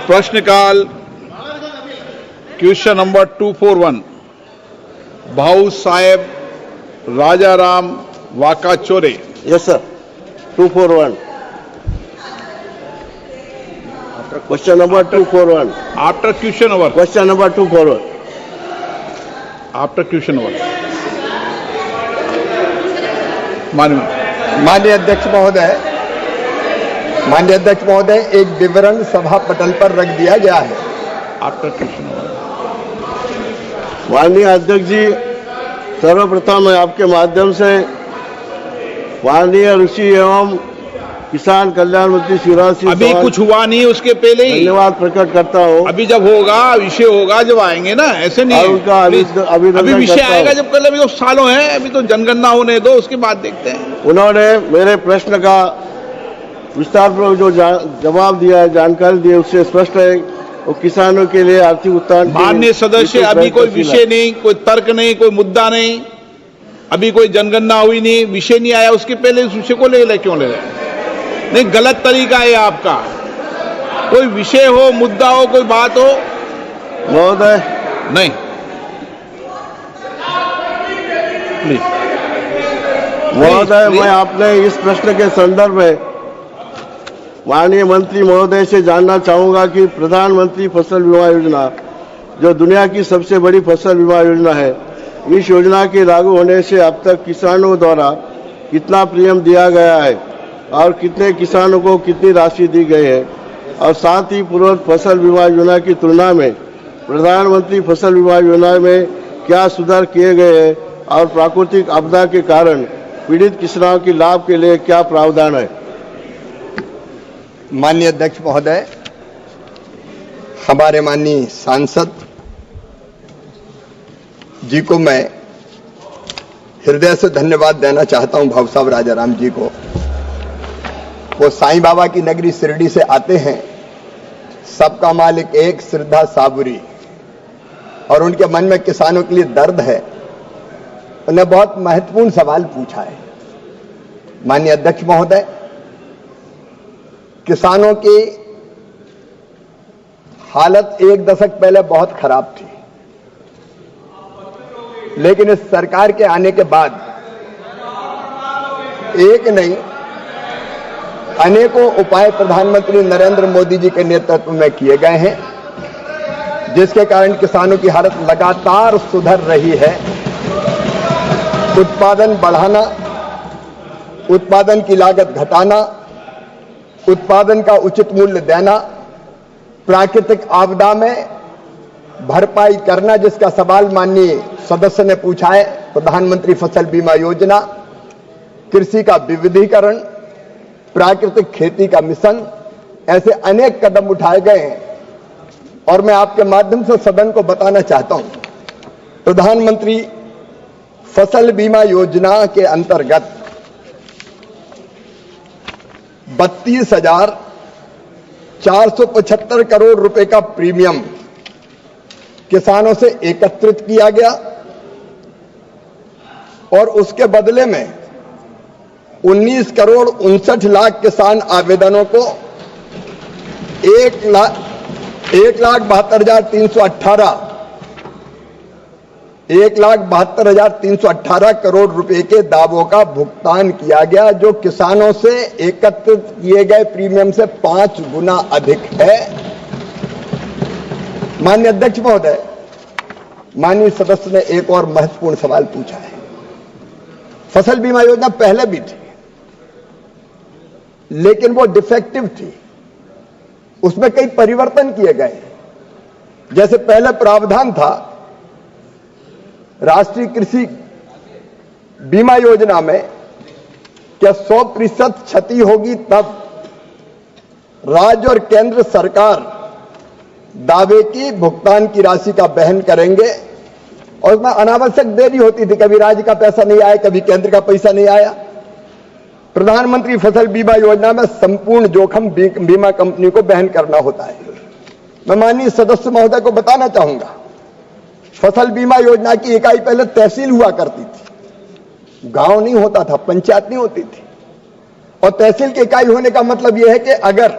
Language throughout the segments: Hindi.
प्रश्नकाल question number 241 Bhau Saheb Rajaram Wakchaure. Yes, sir. 241. Question number 241. After question over. Question number 241. After question over. माननीय अध्यक्ष महोदय, एक विवरण सभा पटल पर रख दिया गया है. After question over. माननीय अध्यक्ष जी, सर्वप्रथम मैं आपके माध्यम से माननीय ऋषि एवं किसान कल्याण मंत्री शिवराज सिंह अभी चौहान कुछ हुआ नहीं, उसके पहले ही धन्यवाद प्रकट करता हूँ. अभी जब होगा विषय होगा, जब आएंगे ना, ऐसे नहीं. और उनका अभिनंदन अभी विषय करता आएगा हूं. जब कल. अभी तो सालों हैं, अभी तो जनगणना होने दो, उसके बाद देखते हैं. उन्होंने मेरे प्रश्न का विस्तारपूर्वक जो जवाब दिया है, जानकारी दी है, उससे स्पष्ट है वो किसानों के लिए आर्थिक उत्थान. माननीय सदस्य, अभी कोई विषय नहीं, कोई तर्क नहीं, कोई मुद्दा नहीं, अभी कोई जनगणना हुई नहीं, विषय नहीं आया, उसके पहले इस विषय को ले क्यों ले रहे? नहीं, गलत तरीका है आपका. कोई विषय हो, मुद्दा हो, कोई बात हो. महोदय नहीं, प्लीज. महोदय, मैं आपने इस प्रश्न के संदर्भ में माननीय मंत्री महोदय से जानना चाहूंगा कि प्रधानमंत्री फसल बीमा योजना, जो दुनिया की सबसे बड़ी फसल बीमा योजना है, इस योजना के लागू होने से अब तक किसानों द्वारा कितना प्रीमियम दिया गया है और कितने किसानों को कितनी राशि दी गई है, और साथ ही पूर्व फसल बीमा योजना की तुलना में प्रधानमंत्री फसल बीमा योजना में क्या सुधार किए गए हैं और प्राकृतिक आपदा के कारण पीड़ित किसानों के लाभ के लिए क्या प्रावधान है. माननीय अध्यक्ष महोदय, हमारे माननीय सांसद जी को मैं हृदय से धन्यवाद देना चाहता हूं. भाऊ साहब राजाराम जी को, वो साईं बाबा की नगरी शिरडी से आते हैं. सबका मालिक एक, श्रद्धा साबुरी, और उनके मन में किसानों के लिए दर्द है. उन्हें बहुत महत्वपूर्ण सवाल पूछा है. माननीय अध्यक्ष महोदय, किसानों की हालत एक दशक पहले बहुत खराब थी, लेकिन इस सरकार के आने के बाद एक नहीं अनेकों उपाय प्रधानमंत्री नरेंद्र मोदी जी के नेतृत्व में किए गए हैं, जिसके कारण किसानों की हालत लगातार सुधर रही है. उत्पादन बढ़ाना, उत्पादन की लागत घटाना, उत्पादन का उचित मूल्य देना, प्राकृतिक आपदा में भरपाई करना, जिसका सवाल माननीय सदस्य ने पूछा है, प्रधानमंत्री फसल बीमा योजना, कृषि का विविधीकरण, प्राकृतिक खेती का मिशन, ऐसे अनेक कदम उठाए गए हैं. और मैं आपके माध्यम से सदन को बताना चाहता हूं, प्रधानमंत्री फसल बीमा योजना के अंतर्गत 32,475 करोड़ रुपए का प्रीमियम किसानों से एकत्रित किया गया, और उसके बदले में 19 करोड़ 59 लाख किसान आवेदनों को 1,72,318 करोड़ रुपए के दावों का भुगतान किया गया, जो किसानों से एकत्रित किए गए प्रीमियम से 5 गुना अधिक है. माननीय अध्यक्ष महोदय, माननीय सदस्य ने एक और महत्वपूर्ण सवाल पूछा है. फसल बीमा योजना पहले भी थी, लेकिन वो डिफेक्टिव थी. उसमें कई परिवर्तन किए गए. जैसे पहले प्रावधान था, राष्ट्रीय कृषि बीमा योजना में क्या 100% क्षति होगी तब राज्य और केंद्र सरकार दावे की भुगतान की राशि का वहन करेंगे, और उसमें अनावश्यक देरी होती थी. कभी राज्य का पैसा नहीं आया, कभी केंद्र का पैसा नहीं आया. प्रधानमंत्री फसल बीमा योजना में संपूर्ण जोखिम बीमा कंपनी को वहन करना होता है. मैं माननीय सदस्य महोदय को बताना चाहूंगा, फसल बीमा योजना की इकाई पहले तहसील हुआ करती थी, गांव नहीं होता था, पंचायत नहीं होती थी. और तहसील की इकाई होने का मतलब यह है कि अगर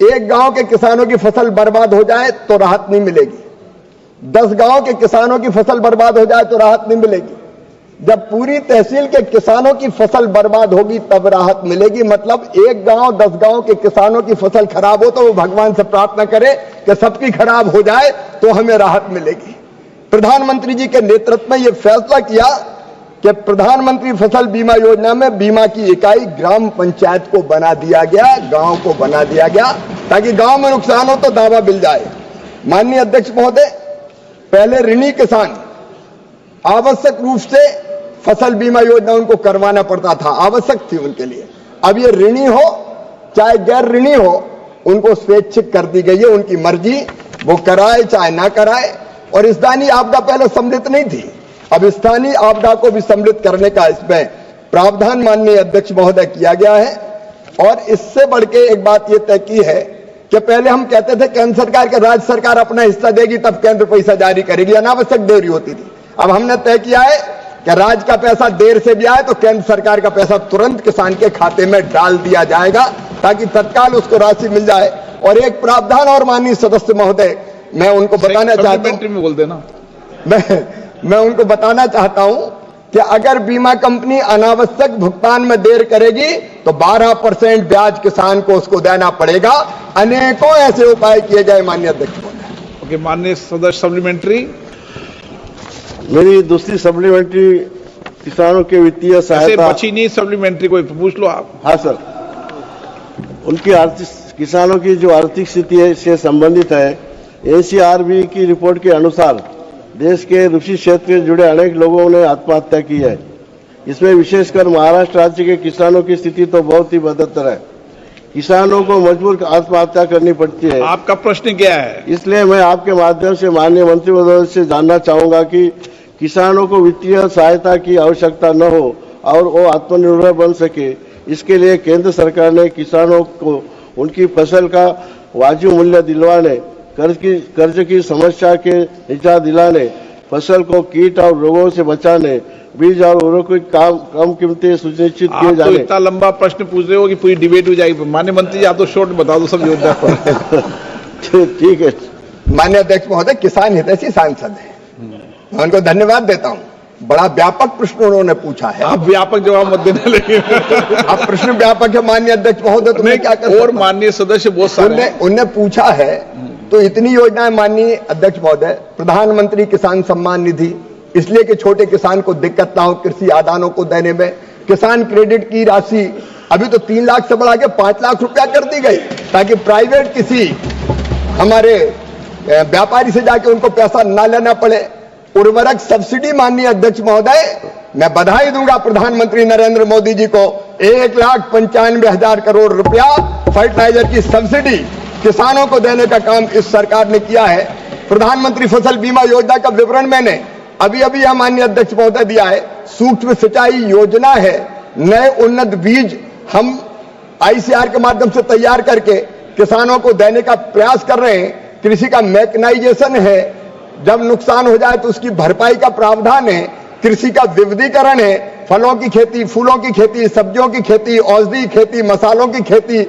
एक गांव के किसानों की फसल बर्बाद हो जाए तो राहत नहीं मिलेगी, 10 गांव के किसानों की फसल बर्बाद हो जाए तो राहत नहीं मिलेगी। जब पूरी तहसील के किसानों की फसल बर्बाद होगी तब राहत मिलेगी। मतलब एक गांव 10 गांव के किसानों की फसल खराब हो तो वो भगवान से प्रार्थना करे कि सबकी खराब हो जाए तो हमें राहत मिलेगी। प्रधानमंत्री जी के नेतृत्व में यह फैसला किया कि प्रधानमंत्री फसल बीमा योजना में बीमा की इकाई ग्राम पंचायत को बना दिया गया, गांव को बना दिया गया, ताकि गांव में नुकसान हो तो दावा मिल जाए। माननीय अध्यक्ष महोदय, पहले ऋणी किसान आवश्यक रूप से फसल बीमा योजना उनको करवाना पड़ता था, आवश्यक थी उनके लिए। अब ये ऋणी हो चाहे गैर ऋणी हो, उनको स्वैच्छिक कर दी गई है, उनकी मर्जी, वो कराए चाहे ना कराए। और स्थानीय आपदा पहले सम्मिलित नहीं थी, अब स्थानीय आपदा को भी सम्मिलित करने का इसमें प्रावधान माननीय अध्यक्ष महोदय किया गया है। और इससे बढ़ के एक बात यह तय की है कि पहले हम कहते थे केंद्र सरकार के राज्य सरकार अपना हिस्सा देगी तब केंद्र पैसा जारी करेगी, अनावश्यक देरी होती थी। अब हमने तय किया है कि राज्य का पैसा देर से भी आए तो केंद्र सरकार का पैसा तुरंत किसान के खाते में डाल दिया जाएगा ताकि तत्काल उसको राशि मिल जाए। और एक प्रावधान और माननीय सदस्य महोदय, मैं उनको बताना चाहता हूं, बोल देना, मैं उनको बताना चाहता हूं कि अगर बीमा कंपनी अनावश्यक भुगतान में देर करेगी तो 12% ब्याज किसान को उसको देना पड़ेगा। अनेकों ऐसे उपाय किए जाए माननीय अध्यक्ष महोदय। ओके, माननीय सदस्य सप्लीमेंट्री। मेरी दूसरी सप्लीमेंट्री किसानों के वित्तीय सहायता बची नहीं सप्लीमेंट्री, कोई पूछ लो आप। हाँ सर, उनकी आर्थिक किसानों की जो आर्थिक स्थिति है से संबंधित है। एनसीआरबी की रिपोर्ट के अनुसार देश के कृषि क्षेत्र से जुड़े अनेक लोगों ने आत्महत्या की है। इसमें विशेषकर महाराष्ट्र राज्य के किसानों की स्थिति तो बहुत ही बदतर है। किसानों को मजबूर आत्महत्या करनी पड़ती है। आपका प्रश्न क्या है? इसलिए मैं आपके माध्यम से माननीय मंत्री महोदय से जानना चाहूंगा कि किसानों को वित्तीय सहायता की आवश्यकता न हो और वो आत्मनिर्भर बन सके, इसके लिए केंद्र सरकार ने किसानों को उनकी फसल का वाजिब मूल्य दिलवाने, कर्ज की समस्या के निजात दिलाने, फसल को कीट और रोगों से बचाने, बीज और उर्वरकों की कम कीमतें सुनिश्चित किए जाने। तो इतना लंबा प्रश्न पूछ रहे हो कि पूरी डिबेट हो जाएगी। माननीय मंत्री जी, आप तो शॉर्ट बता दो सब योजना पर। ठीक है माननीय अध्यक्ष महोदय, किसान हितैषी सांसद है, मैं उनको धन्यवाद देता हूं। बड़ा व्यापक प्रश्न उन्होंने पूछा है। आप व्यापक जवाब मत देना, लेकिन अब प्रश्न व्यापक है माननीय अध्यक्ष महोदय, तो मैं क्या कर। और माननीय सदस्य बहुत सारे उनने पूछा है तो इतनी योजनाएं माननीय अध्यक्ष महोदय। प्रधानमंत्री किसान सम्मान निधि, इसलिए कि छोटे किसान को दिक्कत ना हो कृषि आदानों को देने में। किसान क्रेडिट की राशि अभी तो 3 लाख से बढ़ा के 5 लाख रुपया कर दी गई, ताकि प्राइवेट किसी हमारे व्यापारी से जाके उनको पैसा ना लेना पड़े। उर्वरक सब्सिडी माननीय अध्यक्ष महोदय, मैं बधाई दूंगा प्रधानमंत्री नरेंद्र मोदी जी को, 1,95,000 करोड़ रुपया फर्टिलाइजर की सब्सिडी किसानों को देने का काम इस सरकार ने किया है। प्रधानमंत्री फसल बीमा योजना का विवरण मैंने अभी यह माननीय अध्यक्ष महोदय दिया है। सूक्ष्म सिंचाई योजना है, नए उन्नत बीज हम आईसीआर के माध्यम से तैयार करके किसानों को देने का प्रयास कर रहे हैं। कृषि का मैकेनाइजेशन है, जब नुकसान हो जाए तो उसकी भरपाई का प्रावधान है। कृषि का विविधीकरण है, फलों की खेती, फूलों की खेती, सब्जियों की खेती, औषधि खेती, मसालों की खेती,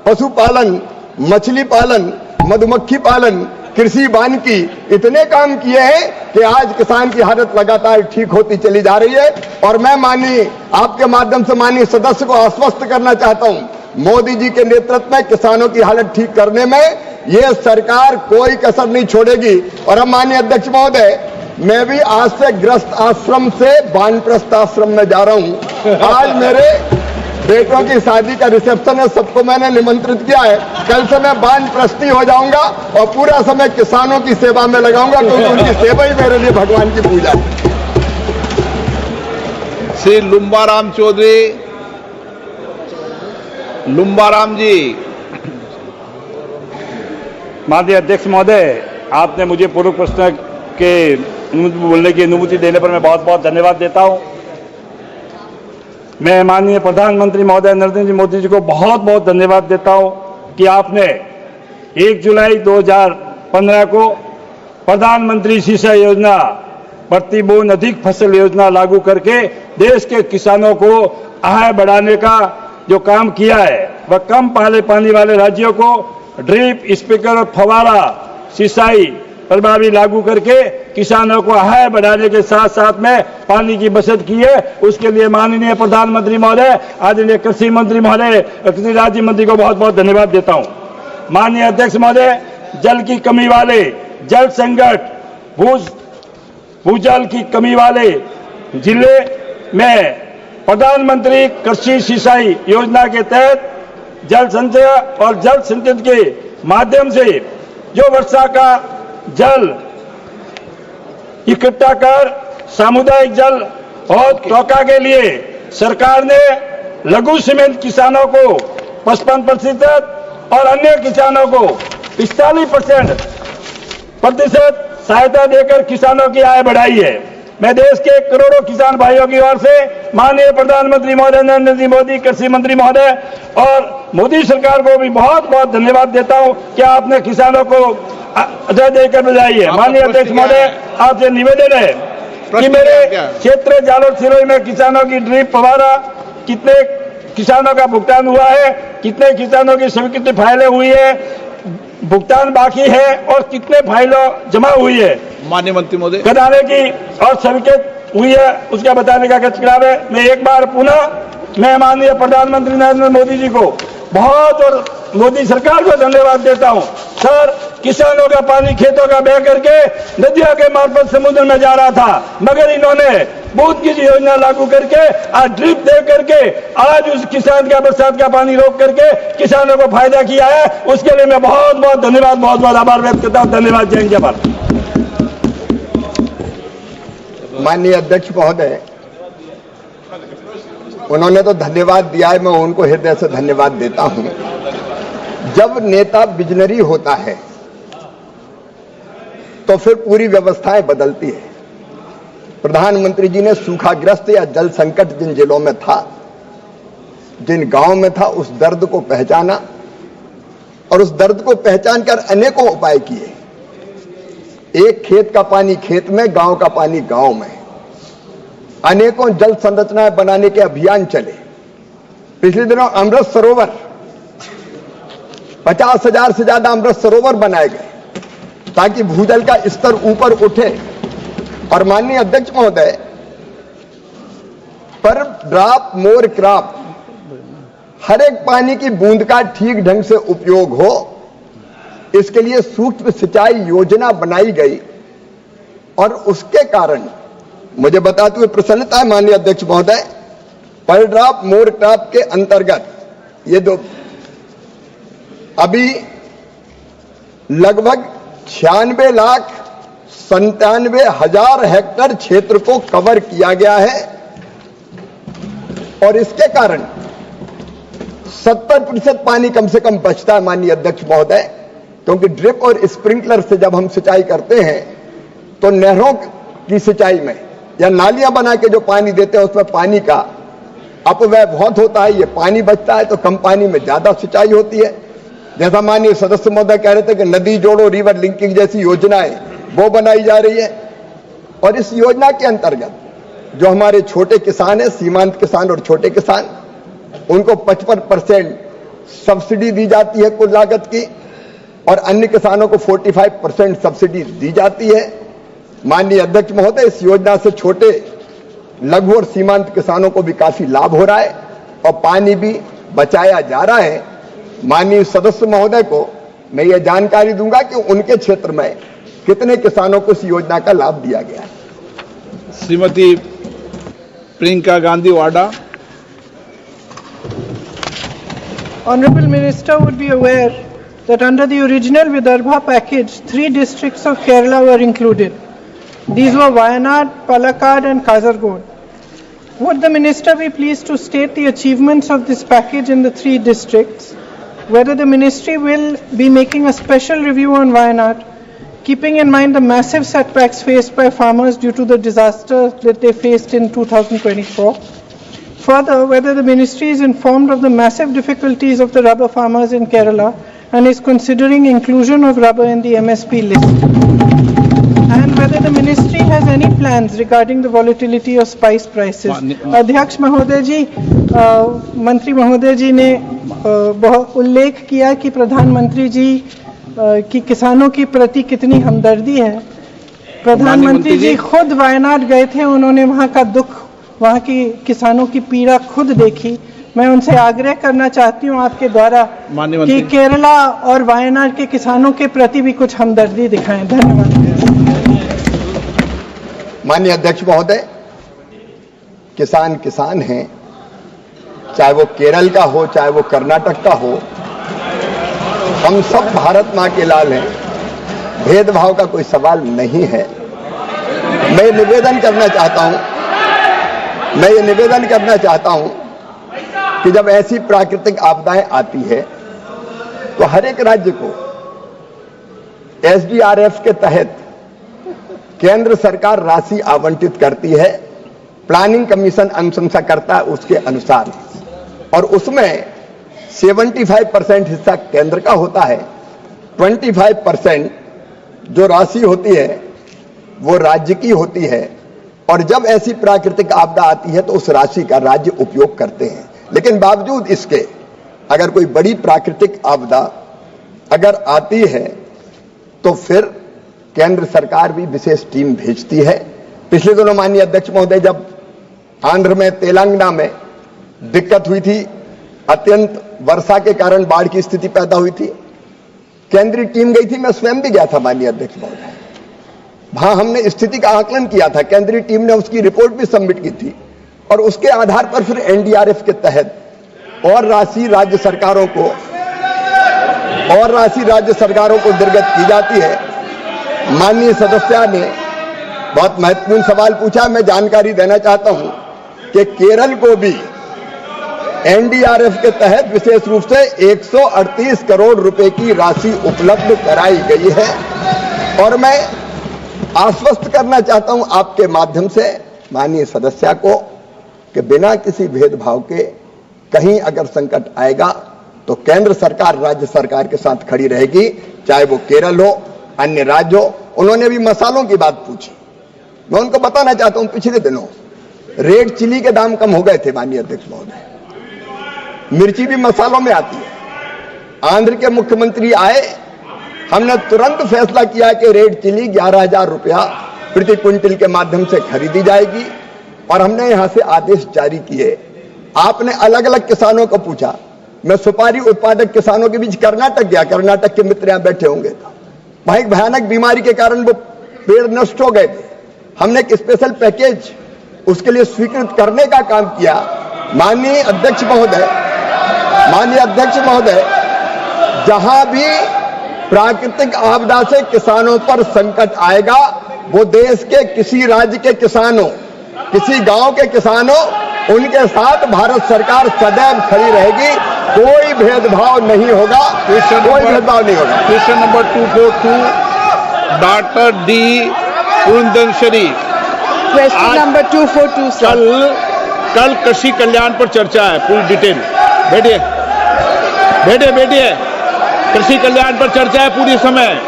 पशुपालन, मछली पालन, मधुमक्खी पालन, कृषि वानिकी, इतने काम किए हैं कि आज किसान की हालत लगातार ठीक होती चली जा रही है। और मैं माननीय आपके माध्यम से माननीय सदस्य को आश्वस्त करना चाहता हूं, मोदी जी के नेतृत्व में किसानों की हालत ठीक करने में यह सरकार कोई कसर नहीं छोड़ेगी। और अब माननीय अध्यक्ष महोदय, मैं भी आज से ग्रस्त आश्रम से वानप्रस्थ आश्रम में जा रहा हूं। आज मेरे बेटों की शादी का रिसेप्शन है, सबको मैंने निमंत्रित किया है। कल से मैं वानप्रस्थी हो जाऊंगा और पूरा समय किसानों की सेवा में लगाऊंगा, क्योंकि उनकी सेवा ही मेरे लिए भगवान की पूजा है। श्री लुम्बाराम चौधरी, लुम्बाराम जी। माननीय अध्यक्ष महोदय, आपने मुझे पूर्व प्रश्न के बोलने की अनुमति देने पर मैं बहुत बहुत धन्यवाद देता हूं। मैं माननीय प्रधानमंत्री महोदय नरेंद्र मोदी जी को बहुत बहुत धन्यवाद देता हूं कि आपने 1 जुलाई 2015 को प्रधानमंत्री सिंचाई योजना, प्रति बूंद अधिक फसल योजना लागू करके देश के किसानों को आय बढ़ाने का जो काम किया है, वह कम पानी वाले राज्यों को ड्रिप, स्प्रिंकलर और फवारा सिंचाई प्रभावी लागू करके किसानों को आय बढ़ाने के साथ साथ में पानी की बचत की है। उसके लिए माननीय प्रधानमंत्री महोदय, आदरणीय कृषि मंत्री महोदय, कृषि राज्य मंत्री को बहुत बहुत धन्यवाद देता हूं। माननीय अध्यक्ष महोदय, जल की कमी वाले, जल संकट, भूजल की कमी वाले जिले में प्रधानमंत्री कृषि सिंचाई योजना के तहत जल संचय और जल संचित के माध्यम से जो वर्षा का जल इकट्ठा कर सामुदायिक जल और त्वचा के लिए सरकार ने लघु सीमेंट किसानों को 55% और अन्य किसानों को 45% सहायता देकर किसानों की आय बढ़ाई है। मैं देश के करोड़ों किसान भाइयों की ओर से माननीय प्रधानमंत्री महोदय नरेंद्र जी मोदी, कृषि मंत्री महोदय और मोदी सरकार को भी बहुत बहुत धन्यवाद देता हूं कि आपने किसानों को अजय देकर बजाई है। माननीय अध्यक्ष महोदय, आपसे निवेदन है कि मेरे क्षेत्र जालोर सिरोही में किसानों की ड्रिप फवारा कितने किसानों का भुगतान हुआ है, कितने किसानों की स्वीकृति फाइलें हुई है, भुगतान बाकी है और कितने फाइलों जमा हुई है माननीय मंत्री महोदय कराने की और स्वीकृत हुई है, उसका बताने का कर्तव्य है। मैं एक बार पुनः मैं माननीय प्रधानमंत्री नरेंद्र मोदी जी को बहुत और मोदी सरकार को धन्यवाद देता हूं। सर, किसानों का पानी खेतों का बह करके नदियों के मार्फत समुद्र में जा रहा था, मगर इन्होंने बूंद की योजना लागू करके आज ड्रिप दे करके आज उस किसान का बरसात का पानी रोक करके किसानों को फायदा किया है। उसके लिए मैं बहुत बहुत धन्यवाद, बहुत बहुत आभार व्यक्त करता हूं। धन्यवाद। जय हिंद, जय भारत। माननीय अध्यक्ष महोदय, उन्होंने तो धन्यवाद दिया है, मैं उनको हृदय से धन्यवाद देता हूं। जब नेता विजनरी होता है तो फिर पूरी व्यवस्थाएं बदलती है। प्रधानमंत्री जी ने सूखाग्रस्त या जल संकट जिन जिलों में था, जिन गांव में था, उस दर्द को पहचाना और उस दर्द को पहचान कर अनेकों उपाय किए। एक खेत का पानी खेत में, गांव का पानी गांव में, अनेकों जल संरचनाएं बनाने के अभियान चले। पिछले दिनों अमृत सरोवर 50,000 से ज्यादा अमृत सरोवर बनाए गए ताकि भूजल का स्तर ऊपर उठे। और माननीय अध्यक्ष महोदय, पर ड्रॉप मोर क्रॉप, हर एक पानी की बूंद का ठीक ढंग से उपयोग हो, इसके लिए सूक्ष्म सिंचाई योजना बनाई गई। और उसके कारण मुझे बताते हुए प्रसन्नता है माननीय अध्यक्ष महोदय, पर ड्रॉप मोर क्रॉप के अंतर्गत ये दो अभी लगभग 96,97,000 हेक्टेयर क्षेत्र को कवर किया गया है। और इसके कारण 70% पानी कम से कम बचता है माननीय अध्यक्ष महोदय, क्योंकि ड्रिप और स्प्रिंकलर से जब हम सिंचाई करते हैं तो नहरों की सिंचाई में या नालियां बना के जो पानी देते हैं उसमें पानी का अपव्यय बहुत होता है। ये पानी बचता है तो कम पानी में ज्यादा सिंचाई होती है। जैसा माननीय सदस्य महोदय कह रहे थे कि नदी जोड़ो रिवर लिंकिंग जैसी योजनाएं वो बनाई जा रही है। और इस योजना के अंतर्गत जो हमारे छोटे किसान हैं, सीमांत किसान और छोटे किसान, उनको 55% सब्सिडी दी जाती है कुल लागत की, और अन्य किसानों को 45% सब्सिडी दी जाती है। माननीय अध्यक्ष महोदय, इस योजना से छोटे लघु और सीमांत किसानों को भी काफी लाभ हो रहा है और पानी भी बचाया जा रहा है। माननीय सदस्य महोदय को मैं ये जानकारी दूंगा कि उनके क्षेत्र में कितने किसानों को इस योजना का लाभ दिया गया है। श्रीमती प्रियंका गांधी वाडा। Honorable Minister would be aware that under the original Vidarbha package, 3 districts of Kerala were included. These were Wayanad, Palakkad and Kasaragod. Would the Minister be pleased to state the achievements of this package in the 3 districts, whether the Ministry will be making a special review on Wayanad, keeping in mind the massive setbacks faced by farmers due to the disaster that they faced in 2024. Further, whether the Ministry is informed of the massive difficulties of the rubber farmers in Kerala and is considering inclusion of rubber in the MSP list. and whether the ministry has any plans regarding the volatility of spice prices. अध्यक्ष महोदय जी, मंत्री महोदय जी ने बहुत उल्लेख किया कि प्रधानमंत्री जी की किसानों की प्रति कितनी हमदर्दी है। प्रधानमंत्री जी खुद वायनाड गए थे, उन्होंने वहां का दुख, वहां की किसानों की पीड़ा खुद देखी। मैं उनसे आग्रह करना चाहती हूं आपके द्वारा कि केरला और वायनाड के किसानों के प्रति भी कुछ हमदर्दी दिखाएं। धन्यवाद। माननीय अध्यक्ष महोदय, किसान किसान हैं, चाहे वो केरल का हो चाहे वो कर्नाटक का हो, हम सब भारत मां के लाल हैं, भेदभाव का कोई सवाल नहीं है। मैं ये निवेदन करना चाहता हूं कि जब ऐसी प्राकृतिक आपदाएं आती है तो हर एक राज्य को एसडीआरएफ के तहत केंद्र सरकार राशि आवंटित करती है, प्लानिंग कमीशन अनुशंसा करता है उसके अनुसार, और उसमें 75% हिस्सा केंद्र का होता है, 25% जो राशि होती है वो राज्य की होती है, और जब ऐसी प्राकृतिक आपदा आती है तो उस राशि का राज्य उपयोग करते हैं। लेकिन बावजूद इसके अगर कोई बड़ी प्राकृतिक आपदा अगर आती है तो फिर केंद्र सरकार भी विशेष टीम भेजती है। पिछले दिनों माननीय अध्यक्ष महोदय, जब आंध्र में तेलंगाना में दिक्कत हुई थी, अत्यंत वर्षा के कारण बाढ़ की स्थिति पैदा हुई थी, केंद्रीय टीम गई थी, मैं स्वयं भी गया था माननीय अध्यक्ष महोदय। वहां हमने स्थिति का आकलन किया था, केंद्रीय टीम ने उसकी रिपोर्ट भी सबमिट की थी, और उसके आधार पर फिर एनडीआरएफ के तहत और राशि राज्य सरकारों को निर्गत की जाती है। माननीय सदस्य ने बहुत महत्वपूर्ण सवाल पूछा, मैं जानकारी देना चाहता हूं कि केरल को भी एनडीआरएफ के तहत विशेष रूप से 138 करोड़ रुपए की राशि उपलब्ध कराई गई है, और मैं आश्वस्त करना चाहता हूं आपके माध्यम से माननीय सदस्य को कि बिना किसी भेदभाव के कहीं अगर संकट आएगा तो केंद्र सरकार राज्य सरकार के साथ खड़ी रहेगी, चाहे वो केरल हो, अन्य राज्य हो। उन्होंने भी मसालों की बात पूछी, मैं उनको बताना चाहता हूं, पिछले दिनों रेड चिली के दाम कम हो गए थे माननीय अध्यक्ष महोदय। मिर्ची भी मसालों में आती है। आंध्र के मुख्यमंत्री आए, हमने तुरंत फैसला किया कि रेड चिली 11,000 रुपया प्रति क्विंटल के माध्यम से खरीदी जाएगी, और हमने यहां से आदेश जारी किए। आपने अलग अलग किसानों को पूछा, मैं सुपारी उत्पादक किसानों के बीच कर्नाटक गया, कर्नाटक के मित्र यहां बैठे होंगे, वहां एक भयानक बीमारी के कारण वो पेड़ नष्ट हो गए थे। हमने एक स्पेशल पैकेज उसके लिए स्वीकृत करने का काम किया। माननीय अध्यक्ष महोदय, जहां भी प्राकृतिक आपदा से किसानों पर संकट आएगा, वो देश के किसी राज्य के किसानों, किसी गांव के किसानों, उनके साथ भारत सरकार सदैव खड़ी रहेगी। कोई भेदभाव नहीं होगा, question number 242 doctor D Purandeswari. Question number 242 कल कृषि कल्याण पर चर्चा है, पूरी डिटेल। बैठिए, कृषि कल्याण पर चर्चा है पूरी समय,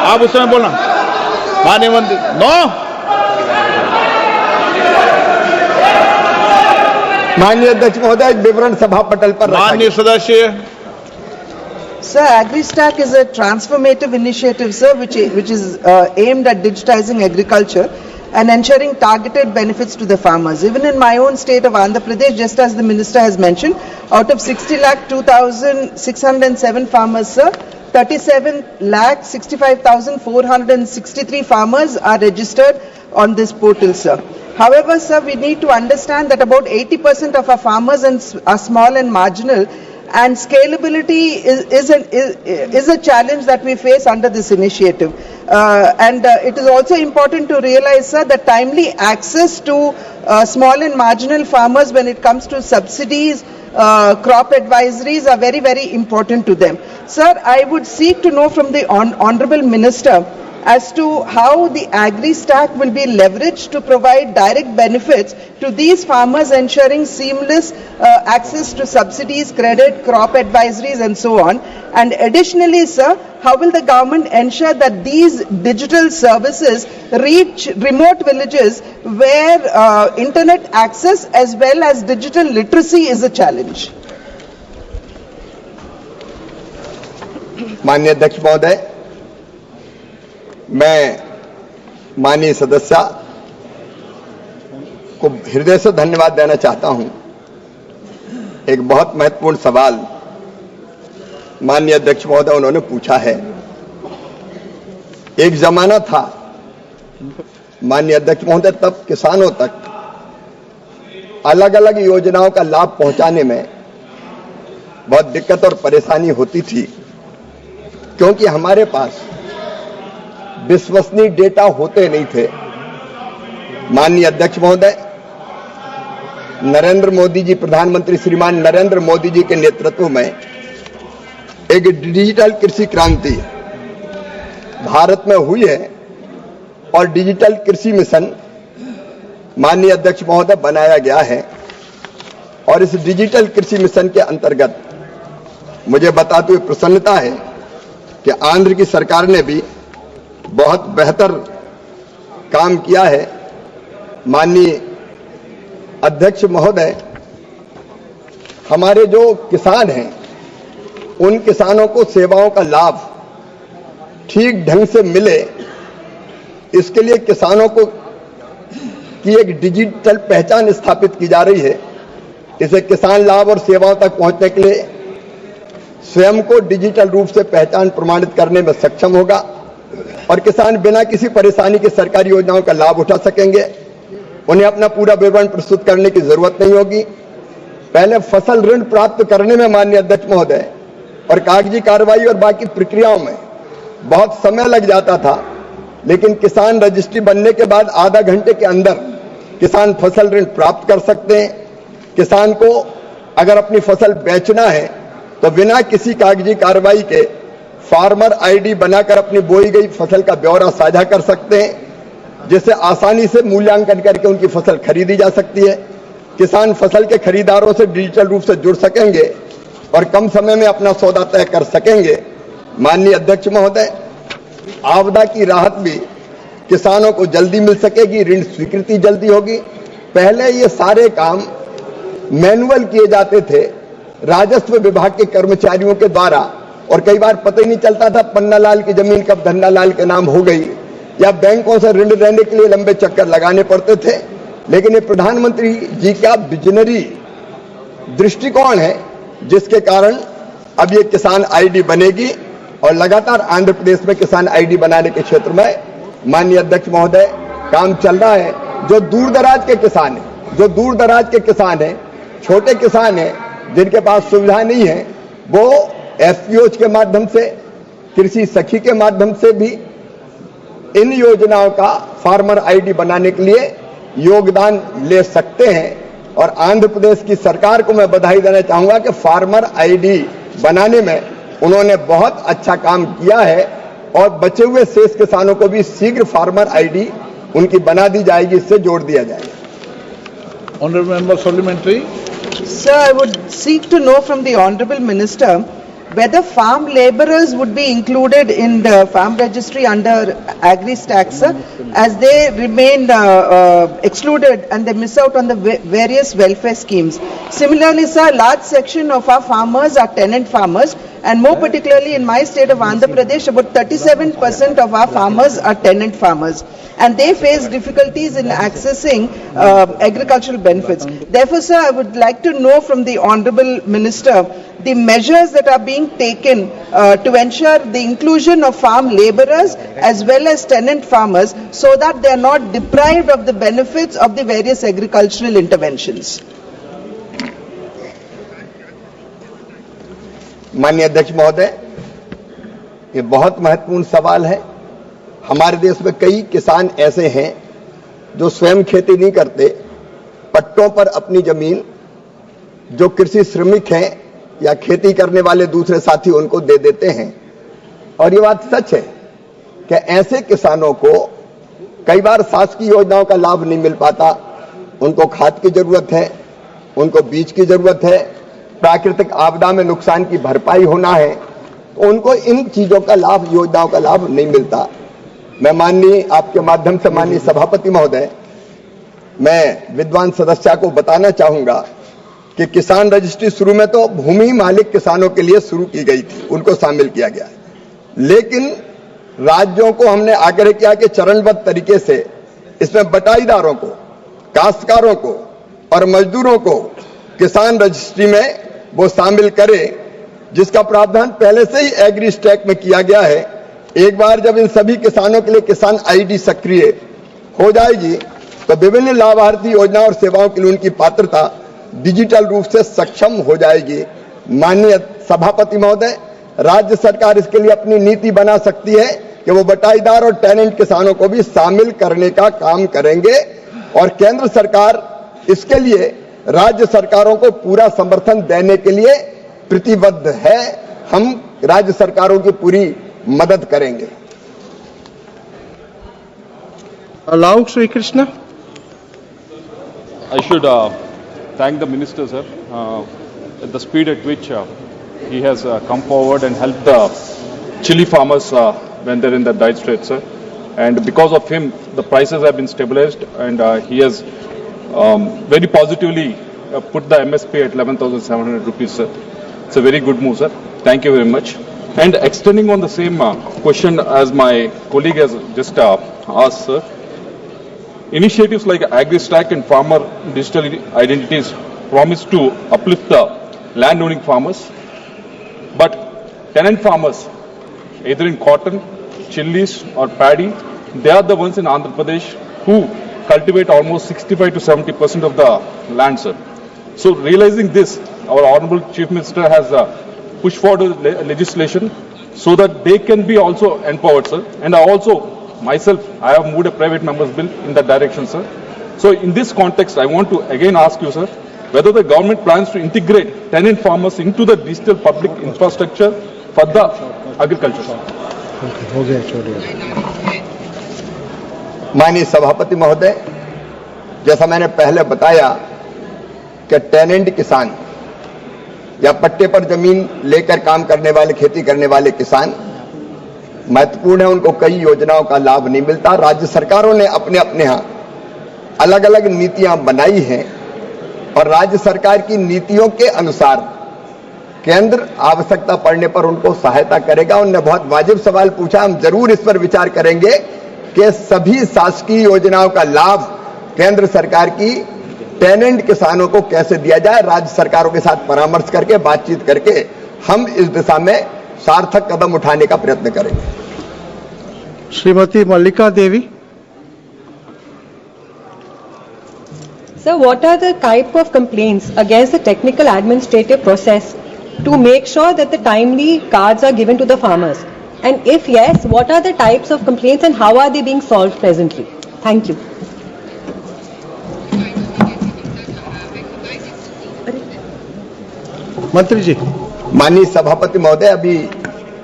आप उस समय बोलना। माननीय मंत्री माननीय अध्यक्ष महोदय, विवरण सभा पटल पर। माननीय सदस्य। Sir, AgriStack is a transformative initiative, sir, which is aimed at digitizing agriculture and ensuring targeted benefits to the farmers. Even in my own state of Andhra Pradesh, just as the minister has mentioned, out of 60,02,607 farmers, sir, 37,65,463 farmers are registered on this portal, sir. However, sir, we need to understand that about 80% of our farmers are small and marginal, and scalability is a challenge that we face under this initiative. It is also important to realize, sir, that timely access to small and marginal farmers when it comes to subsidies, crop advisories are very, very important to them. Sir, I would seek to know from the Honorable Minister as to how the agri-stack will be leveraged to provide direct benefits to these farmers, ensuring seamless access to subsidies, credit, crop advisories and so on. And additionally, sir, how will the government ensure that these digital services reach remote villages where internet access as well as digital literacy is a challenge? माननीय अध्यक्ष महोदय, मैं माननीय सदस्य को हृदय से धन्यवाद देना चाहता हूं। एक बहुत महत्वपूर्ण सवाल माननीय अध्यक्ष महोदय उन्होंने पूछा है। एक जमाना था माननीय अध्यक्ष महोदय, तब किसानों तक अलग अलग योजनाओं का लाभ पहुंचाने में बहुत दिक्कत और परेशानी होती थी, क्योंकि हमारे पास विश्वसनीय डेटा होते नहीं थे। माननीय अध्यक्ष महोदय, नरेंद्र मोदी जी, प्रधानमंत्री श्रीमान नरेंद्र मोदी जी के नेतृत्व में एक डिजिटल कृषि क्रांति भारत में हुई है और डिजिटल कृषि मिशन माननीय अध्यक्ष महोदय बनाया गया है। और इस डिजिटल कृषि मिशन के अंतर्गत मुझे बताते हुए प्रसन्नता है कि आंध्र की सरकार ने भी बहुत बेहतर काम किया है। माननीय अध्यक्ष महोदय, हमारे जो किसान हैं उन किसानों को सेवाओं का लाभ ठीक ढंग से मिले, इसके लिए किसानों को की एक डिजिटल पहचान स्थापित की जा रही है। इसे किसान लाभ और सेवाओं तक पहुंचने के लिए स्वयं को डिजिटल रूप से पहचान प्रमाणित करने में सक्षम होगा और किसान बिना किसी परेशानी के सरकारी योजनाओं का लाभ उठा सकेंगे। उन्हें अपना पूरा विवरण प्रस्तुत करने की जरूरत नहीं होगी। पहले फसल ऋण प्राप्त करने में माननीय अध्यक्ष महोदय और कागजी कार्रवाई और बाकी प्रक्रियाओं में बहुत समय लग जाता था, लेकिन किसान रजिस्ट्री बनने के बाद आधा घंटे के अंदर किसान फसल ऋण प्राप्त कर सकते हैं। किसान को अगर अपनी फसल बेचना है तो बिना किसी कागजी कार्रवाई के फार्मर आईडी बनाकर अपनी बोई गई फसल का ब्यौरा साझा कर सकते हैं, जिससे आसानी से मूल्यांकन करके उनकी फसल खरीदी जा सकती है। किसान फसल के खरीदारों से डिजिटल रूप से जुड़ सकेंगे और कम समय में अपना सौदा तय कर सकेंगे। माननीय अध्यक्ष महोदय, आपदा की राहत भी किसानों को जल्दी मिल सकेगी, ऋण स्वीकृति जल्दी होगी। पहले ये सारे काम मैनुअल किए जाते थे राजस्व विभाग के कर्मचारियों के द्वारा, और कई बार पता ही नहीं चलता था पन्नालाल की जमीन कब धन्नालाल के नाम हो गई, या बैंकों से ऋण लेने के लिए लंबे चक्कर लगाने पड़ते थे। लेकिन ये प्रधानमंत्री जी का विजनरी दृष्टिकोण है, जिसके कारण अब ये किसान आईडी बनेगी और लगातार आंध्र प्रदेश में किसान आईडी बनाने के क्षेत्र में माननीय अध्यक्ष महोदय काम चल रहा है। जो दूर दराज के किसान हैं, छोटे किसान हैं जिनके पास सुविधा नहीं है, वो एफपीओज के माध्यम से, कृषि सखी के माध्यम से भी इन योजनाओं का फार्मर आईडी बनाने के लिए योगदान ले सकते हैं। और आंध्र प्रदेश की सरकार को मैं बधाई देना चाहूंगा कि फार्मर आईडी बनाने में उन्होंने बहुत अच्छा काम किया है और बचे हुए शेष किसानों को भी शीघ्र फार्मर आईडी उनकी बना दी जाएगी, इससे जोड़ दिया जाएगा। Honourable Member Supplementary. Sir, I would seek to know from the Honourable Minister whether farm labourers would be included in the farm registry under agri-stack, sir, as they remain excluded and they miss out on the various welfare schemes. Similarly, sir, a large section of our farmers are tenant farmers, and more particularly in my state of Andhra Pradesh, about 37% of our farmers are tenant farmers, and they face difficulties in accessing agricultural benefits. Therefore, sir, I would like to know from the Honourable Minister the measures that are being taken to ensure the inclusion of farm labourers as well as tenant farmers, so that they are not deprived of the benefits of the various agricultural interventions. माननीय अध्यक्ष महोदय, ये बहुत महत्वपूर्ण सवाल है। हमारे देश में कई किसान ऐसे हैं जो स्वयं खेती नहीं करते, पट्टों पर अपनी जमीन जो कृषि श्रमिक हैं या खेती करने वाले दूसरे साथी उनको दे देते हैं। और ये बात सच है कि ऐसे किसानों को कई बार शासकीय योजनाओं का लाभ नहीं मिल पाता, उनको खाद की जरूरत है, उनको बीज की जरूरत है, प्राकृतिक आपदा में नुकसान की भरपाई होना है, तो उनको इन चीजों का लाभ, योजनाओं का लाभ नहीं मिलता। मैं माननीय आपके माध्यम से माननीय सभापति महोदय, मैं विद्वान सदस्य को बताना चाहूंगा कि किसान रजिस्ट्री शुरू में तो भूमि मालिक किसानों के लिए शुरू की गई थी, उनको शामिल किया गया, लेकिन राज्यों को हमने आग्रह किया कि चरणबद्ध तरीके से इसमें बटाईदारों को, काश्तकारों को और मजदूरों को किसान रजिस्ट्री में वो शामिल करें, जिसका प्रावधान पहले से ही एग्री स्टैक में किया गया है। एक बार जब इन सभी किसानों के लिए किसान आईडी सक्रिय हो जाएगी तो विभिन्न लाभार्थी योजनाओं और सेवाओं के लिए उनकी पात्रता डिजिटल रूप से सक्षम हो जाएगी। माननीय सभापति महोदय, राज्य सरकार इसके लिए अपनी नीति बना सकती है कि वो बटाईदार और टेनेंट किसानों को भी शामिल करने का काम करेंगे, और केंद्र सरकार इसके लिए राज्य सरकारों को पूरा समर्थन देने के लिए प्रतिबद्ध है। हम राज्य सरकारों की पूरी मदद करेंगे। Allow Sri Krishna. I should thank the minister, sir, at the speed at which he has come forward and helped the chili farmers when they're in the dire straits, sir. And because of him, the prices have been stabilized, and he has very positively put the MSP at 11,700 rupees, sir. It's a very good move, sir. Thank you very much. And extending on the same question as my colleague has just asked, sir, initiatives like AgriStack and Farmer Digital Identities promise to uplift the land-owning farmers, but tenant farmers, either in cotton, chilies or paddy, they are the ones in Andhra Pradesh who cultivate almost 65 to 70% of the land, sir. So realizing this, our Honorable Chief Minister has pushed forward legislation so that they can be also empowered, sir. And myself, I have moved a private member's bill in that direction, sir. So in this context, I want to again ask you, sir, whether the government plans to integrate tenant farmers into the digital public infrastructure for the agriculture, sir. माननीय सभापति महोदय, जैसा मैंने पहले बताया कि टेनेंट किसान या पट्टे पर जमीन लेकर काम करने वाले, खेती करने वाले किसान महत्वपूर्ण है, उनको कई योजनाओं का लाभ नहीं मिलता। राज्य सरकारों ने अपने अपने यहाँ अलग अलग नीतियां बनाई हैं, और राज्य सरकार की नीतियों के अनुसार केंद्र आवश्यकता पड़ने पर उनको सहायता करेगा। उन्होंने बहुत वाजिब सवाल पूछा, हम जरूर इस पर विचार करेंगे कि सभी शासकीय योजनाओं का लाभ केंद्र सरकार की टेनेंट किसानों को कैसे दिया जाए। राज्य सरकारों के साथ परामर्श करके, बातचीत करके हम इस दिशा में सार्थक कदम उठाने का प्रयत्न करेंगे। Srimati Mallika Devi. Sir, what are the type of complaints against the technical administrative process to make sure that the timely cards are given to the farmers? And if yes, what are the types of complaints and how are they being solved presently? Thank you. मंत्री जी। माननीय सभापति महोदय, अभी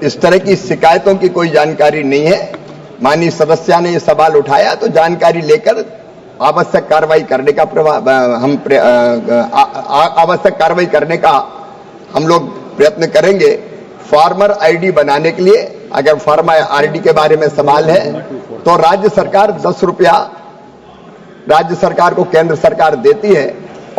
इस तरह की शिकायतों की कोई जानकारी नहीं है। माननीय सदस्य ने ये सवाल उठाया तो जानकारी लेकर आवश्यक कार्रवाई करने का आवश्यक कार्रवाई करने का हम लोग प्रयत्न करेंगे। फार्मर आईडी बनाने के लिए अगर फार्मर आईडी के बारे में सवाल है तो राज्य सरकार 10 रुपया राज्य सरकार को केंद्र सरकार देती है,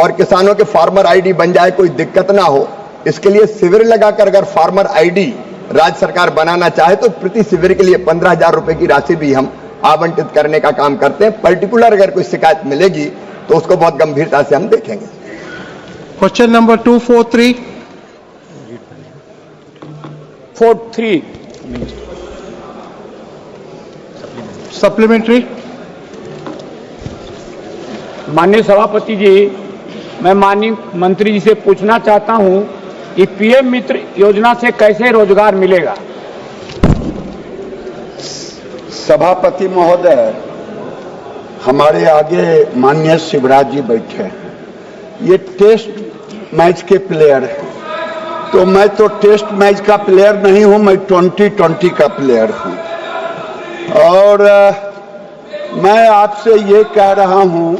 और किसानों के फार्मर आईडी बन जाए, कोई दिक्कत ना हो, इसके लिए शिविर लगाकर अगर फार्मर आईडी राज्य सरकार बनाना चाहे तो प्रति शिविर के लिए 15,000 रुपए की राशि भी हम आवंटित करने का काम करते हैं। पर्टिकुलर अगर कोई शिकायत मिलेगी तो उसको बहुत गंभीरता से हम देखेंगे। Question number 243. 43. सप्लीमेंट्री। माननीय सभापति जी, मैं माननीय मंत्री जी से पूछना चाहता हूं कि पीएम मित्र योजना से कैसे रोजगार मिलेगा? सभापति महोदय, हमारे आगे माननीय शिवराज जी बैठे हैं। ये टेस्ट मैच के प्लेयर हैं, तो मैं तो टेस्ट मैच का प्लेयर नहीं हूं, मैं 2020 का प्लेयर हूं। और मैं आपसे ये कह रहा हूं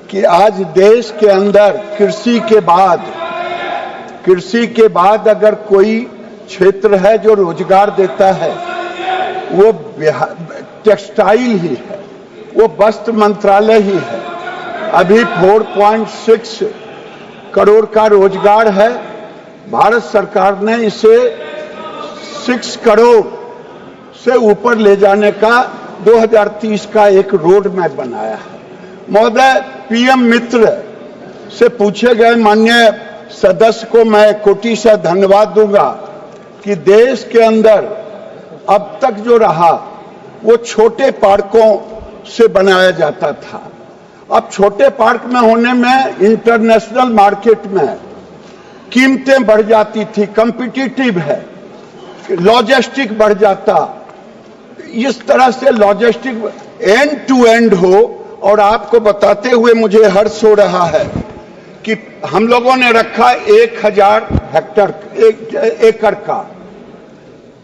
कि आज देश के अंदर कृषि के बाद अगर कोई क्षेत्र है जो रोजगार देता है वो टेक्सटाइल ही है, वो वस्त्र मंत्रालय ही है। अभी 4.6 करोड़ का रोजगार है। भारत सरकार ने इसे 6 करोड़ से ऊपर ले जाने का 2030 का एक रोड मैप बनाया है। महोदय, पीएम मित्र से पूछे गए माननीय सदस्य को मैं कोटि से धन्यवाद दूंगा कि देश के अंदर अब तक जो रहा वो छोटे पार्कों से बनाया जाता था। अब छोटे पार्क में होने में इंटरनेशनल मार्केट में कीमतें बढ़ जाती थी, कॉम्पिटिटिव है, लॉजिस्टिक बढ़ जाता। इस तरह से लॉजिस्टिक एंड टू एंड हो। और आपको बताते हुए मुझे हर्ष हो रहा है कि हम लोगों ने रखा 1000 एकड़ का।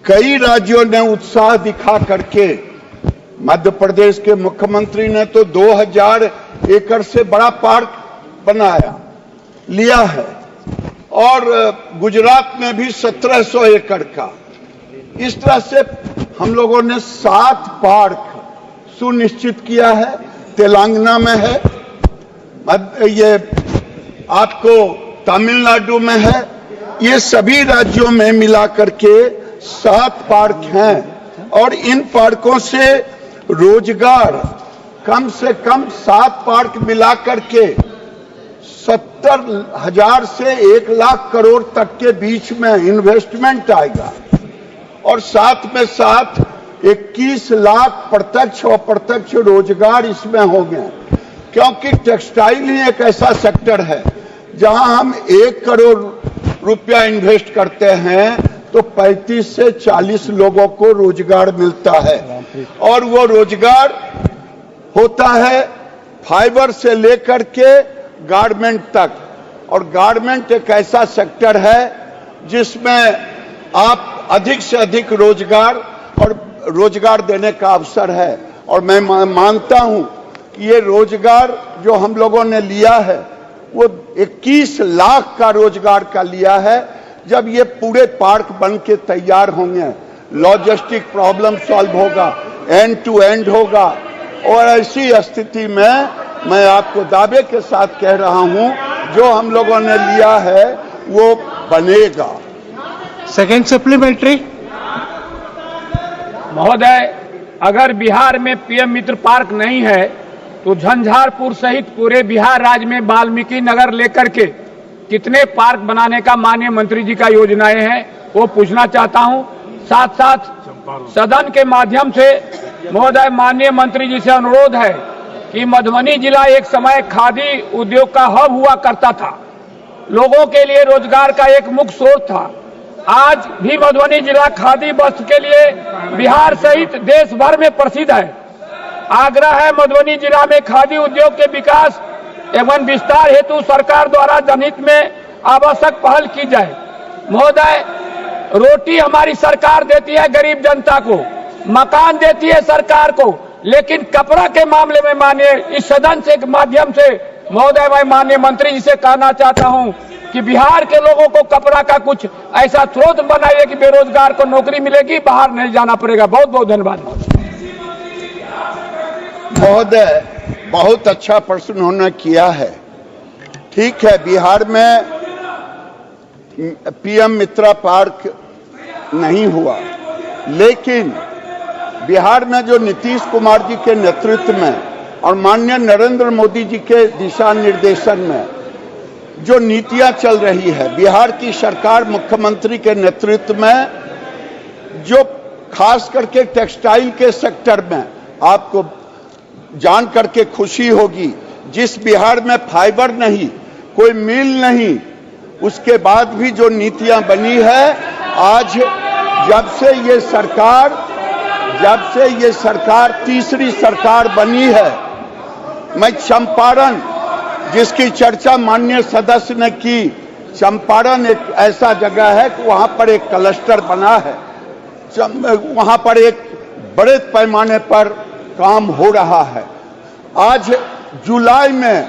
कई राज्यों ने उत्साह दिखा करके, मध्य प्रदेश के मुख्यमंत्री ने तो 2000 एकड़ से बड़ा पार्क लिया है और गुजरात में भी 1700 एकड़ का। इस तरह से हम लोगों ने 7 पार्क सुनिश्चित किया है। तेलंगाना में है, ये आपको तमिलनाडु में है, ये सभी राज्यों में मिलाकर के 7 पार्क हैं और इन पार्कों से रोजगार कम से कम 7 पार्क मिलाकर के 70,000 से 1 लाख करोड़ तक के बीच में इन्वेस्टमेंट आएगा और साथ में साथ 21 लाख प्रत्यक्ष और अप्रत्यक्ष रोजगार इसमें होंगे। क्योंकि टेक्सटाइल ही एक ऐसा सेक्टर है जहां हम 1 करोड़ रुपया इन्वेस्ट करते हैं तो 35 से 40 लोगों को रोजगार मिलता है और वो रोजगार होता है फाइबर से लेकर के गारमेंट तक। और गारमेंट एक ऐसा सेक्टर है जिसमें आप अधिक से अधिक रोजगार देने का अवसर है। और मैं मानता हूं कि ये रोजगार जो हम लोगों ने लिया है वो 21 लाख का रोजगार का लिया है। जब ये पूरे पार्क बन के तैयार होंगे, लॉजिस्टिक प्रॉब्लम सॉल्व होगा, एंड टू एंड होगा और ऐसी स्थिति में मैं आपको दावे के साथ कह रहा हूं जो हम लोगों ने लिया है वो बनेगा। Second supplementary. महोदय, अगर बिहार में पीएम मित्र पार्क नहीं है तो झंझारपुर सहित पूरे बिहार राज्य में वाल्मीकि नगर लेकर के कितने पार्क बनाने का माननीय मंत्री जी का योजनाएं हैं वो पूछना चाहता हूं। साथ साथ सदन के माध्यम से महोदय माननीय मंत्री जी से अनुरोध है कि मधुबनी जिला एक समय खादी उद्योग का हब हुआ करता था, लोगों के लिए रोजगार का एक मुख्य स्रोत था। आज भी मधुबनी जिला खादी वस्त्र के लिए बिहार सहित देश भर में प्रसिद्ध है। आग्रह है मधुबनी जिला में खादी उद्योग के विकास एवं विस्तार हेतु सरकार द्वारा जनहित में आवश्यक पहल की जाए। महोदय, रोटी हमारी सरकार देती है गरीब जनता को, मकान देती है सरकार को, लेकिन कपड़ा के मामले में माननीय इस सदन से माध्यम से महोदय मैं माननीय मंत्री जी से कहना चाहता हूं कि बिहार के लोगों को कपड़ा का कुछ ऐसा स्रोत बनाइए कि बेरोजगार को नौकरी मिलेगी, बाहर नहीं जाना पड़ेगा। बहुत बहुत धन्यवाद महोदय। बहुत अच्छा प्रश्न उन्होंने किया है। ठीक है, बिहार में पीएम मित्र पार्क नहीं हुआ, लेकिन बिहार में जो नीतीश कुमार जी के नेतृत्व में और माननीय नरेंद्र मोदी जी के दिशा निर्देशन में जो नीतियां चल रही है, बिहार की सरकार मुख्यमंत्री के नेतृत्व में जो खास करके टेक्सटाइल के सेक्टर में आपको जान करके खुशी होगी, जिस बिहार में फाइबर नहीं, कोई मिल नहीं, उसके बाद भी जो नीतियां बनी है, आज जब से ये सरकार तीसरी सरकार बनी है, मैं चंपारण जिसकी चर्चा माननीय सदस्य ने की, चंपारण एक ऐसा जगह है कि वहां पर एक क्लस्टर बना है, वहां पर एक बड़े पैमाने पर काम हो रहा है। आज जुलाई में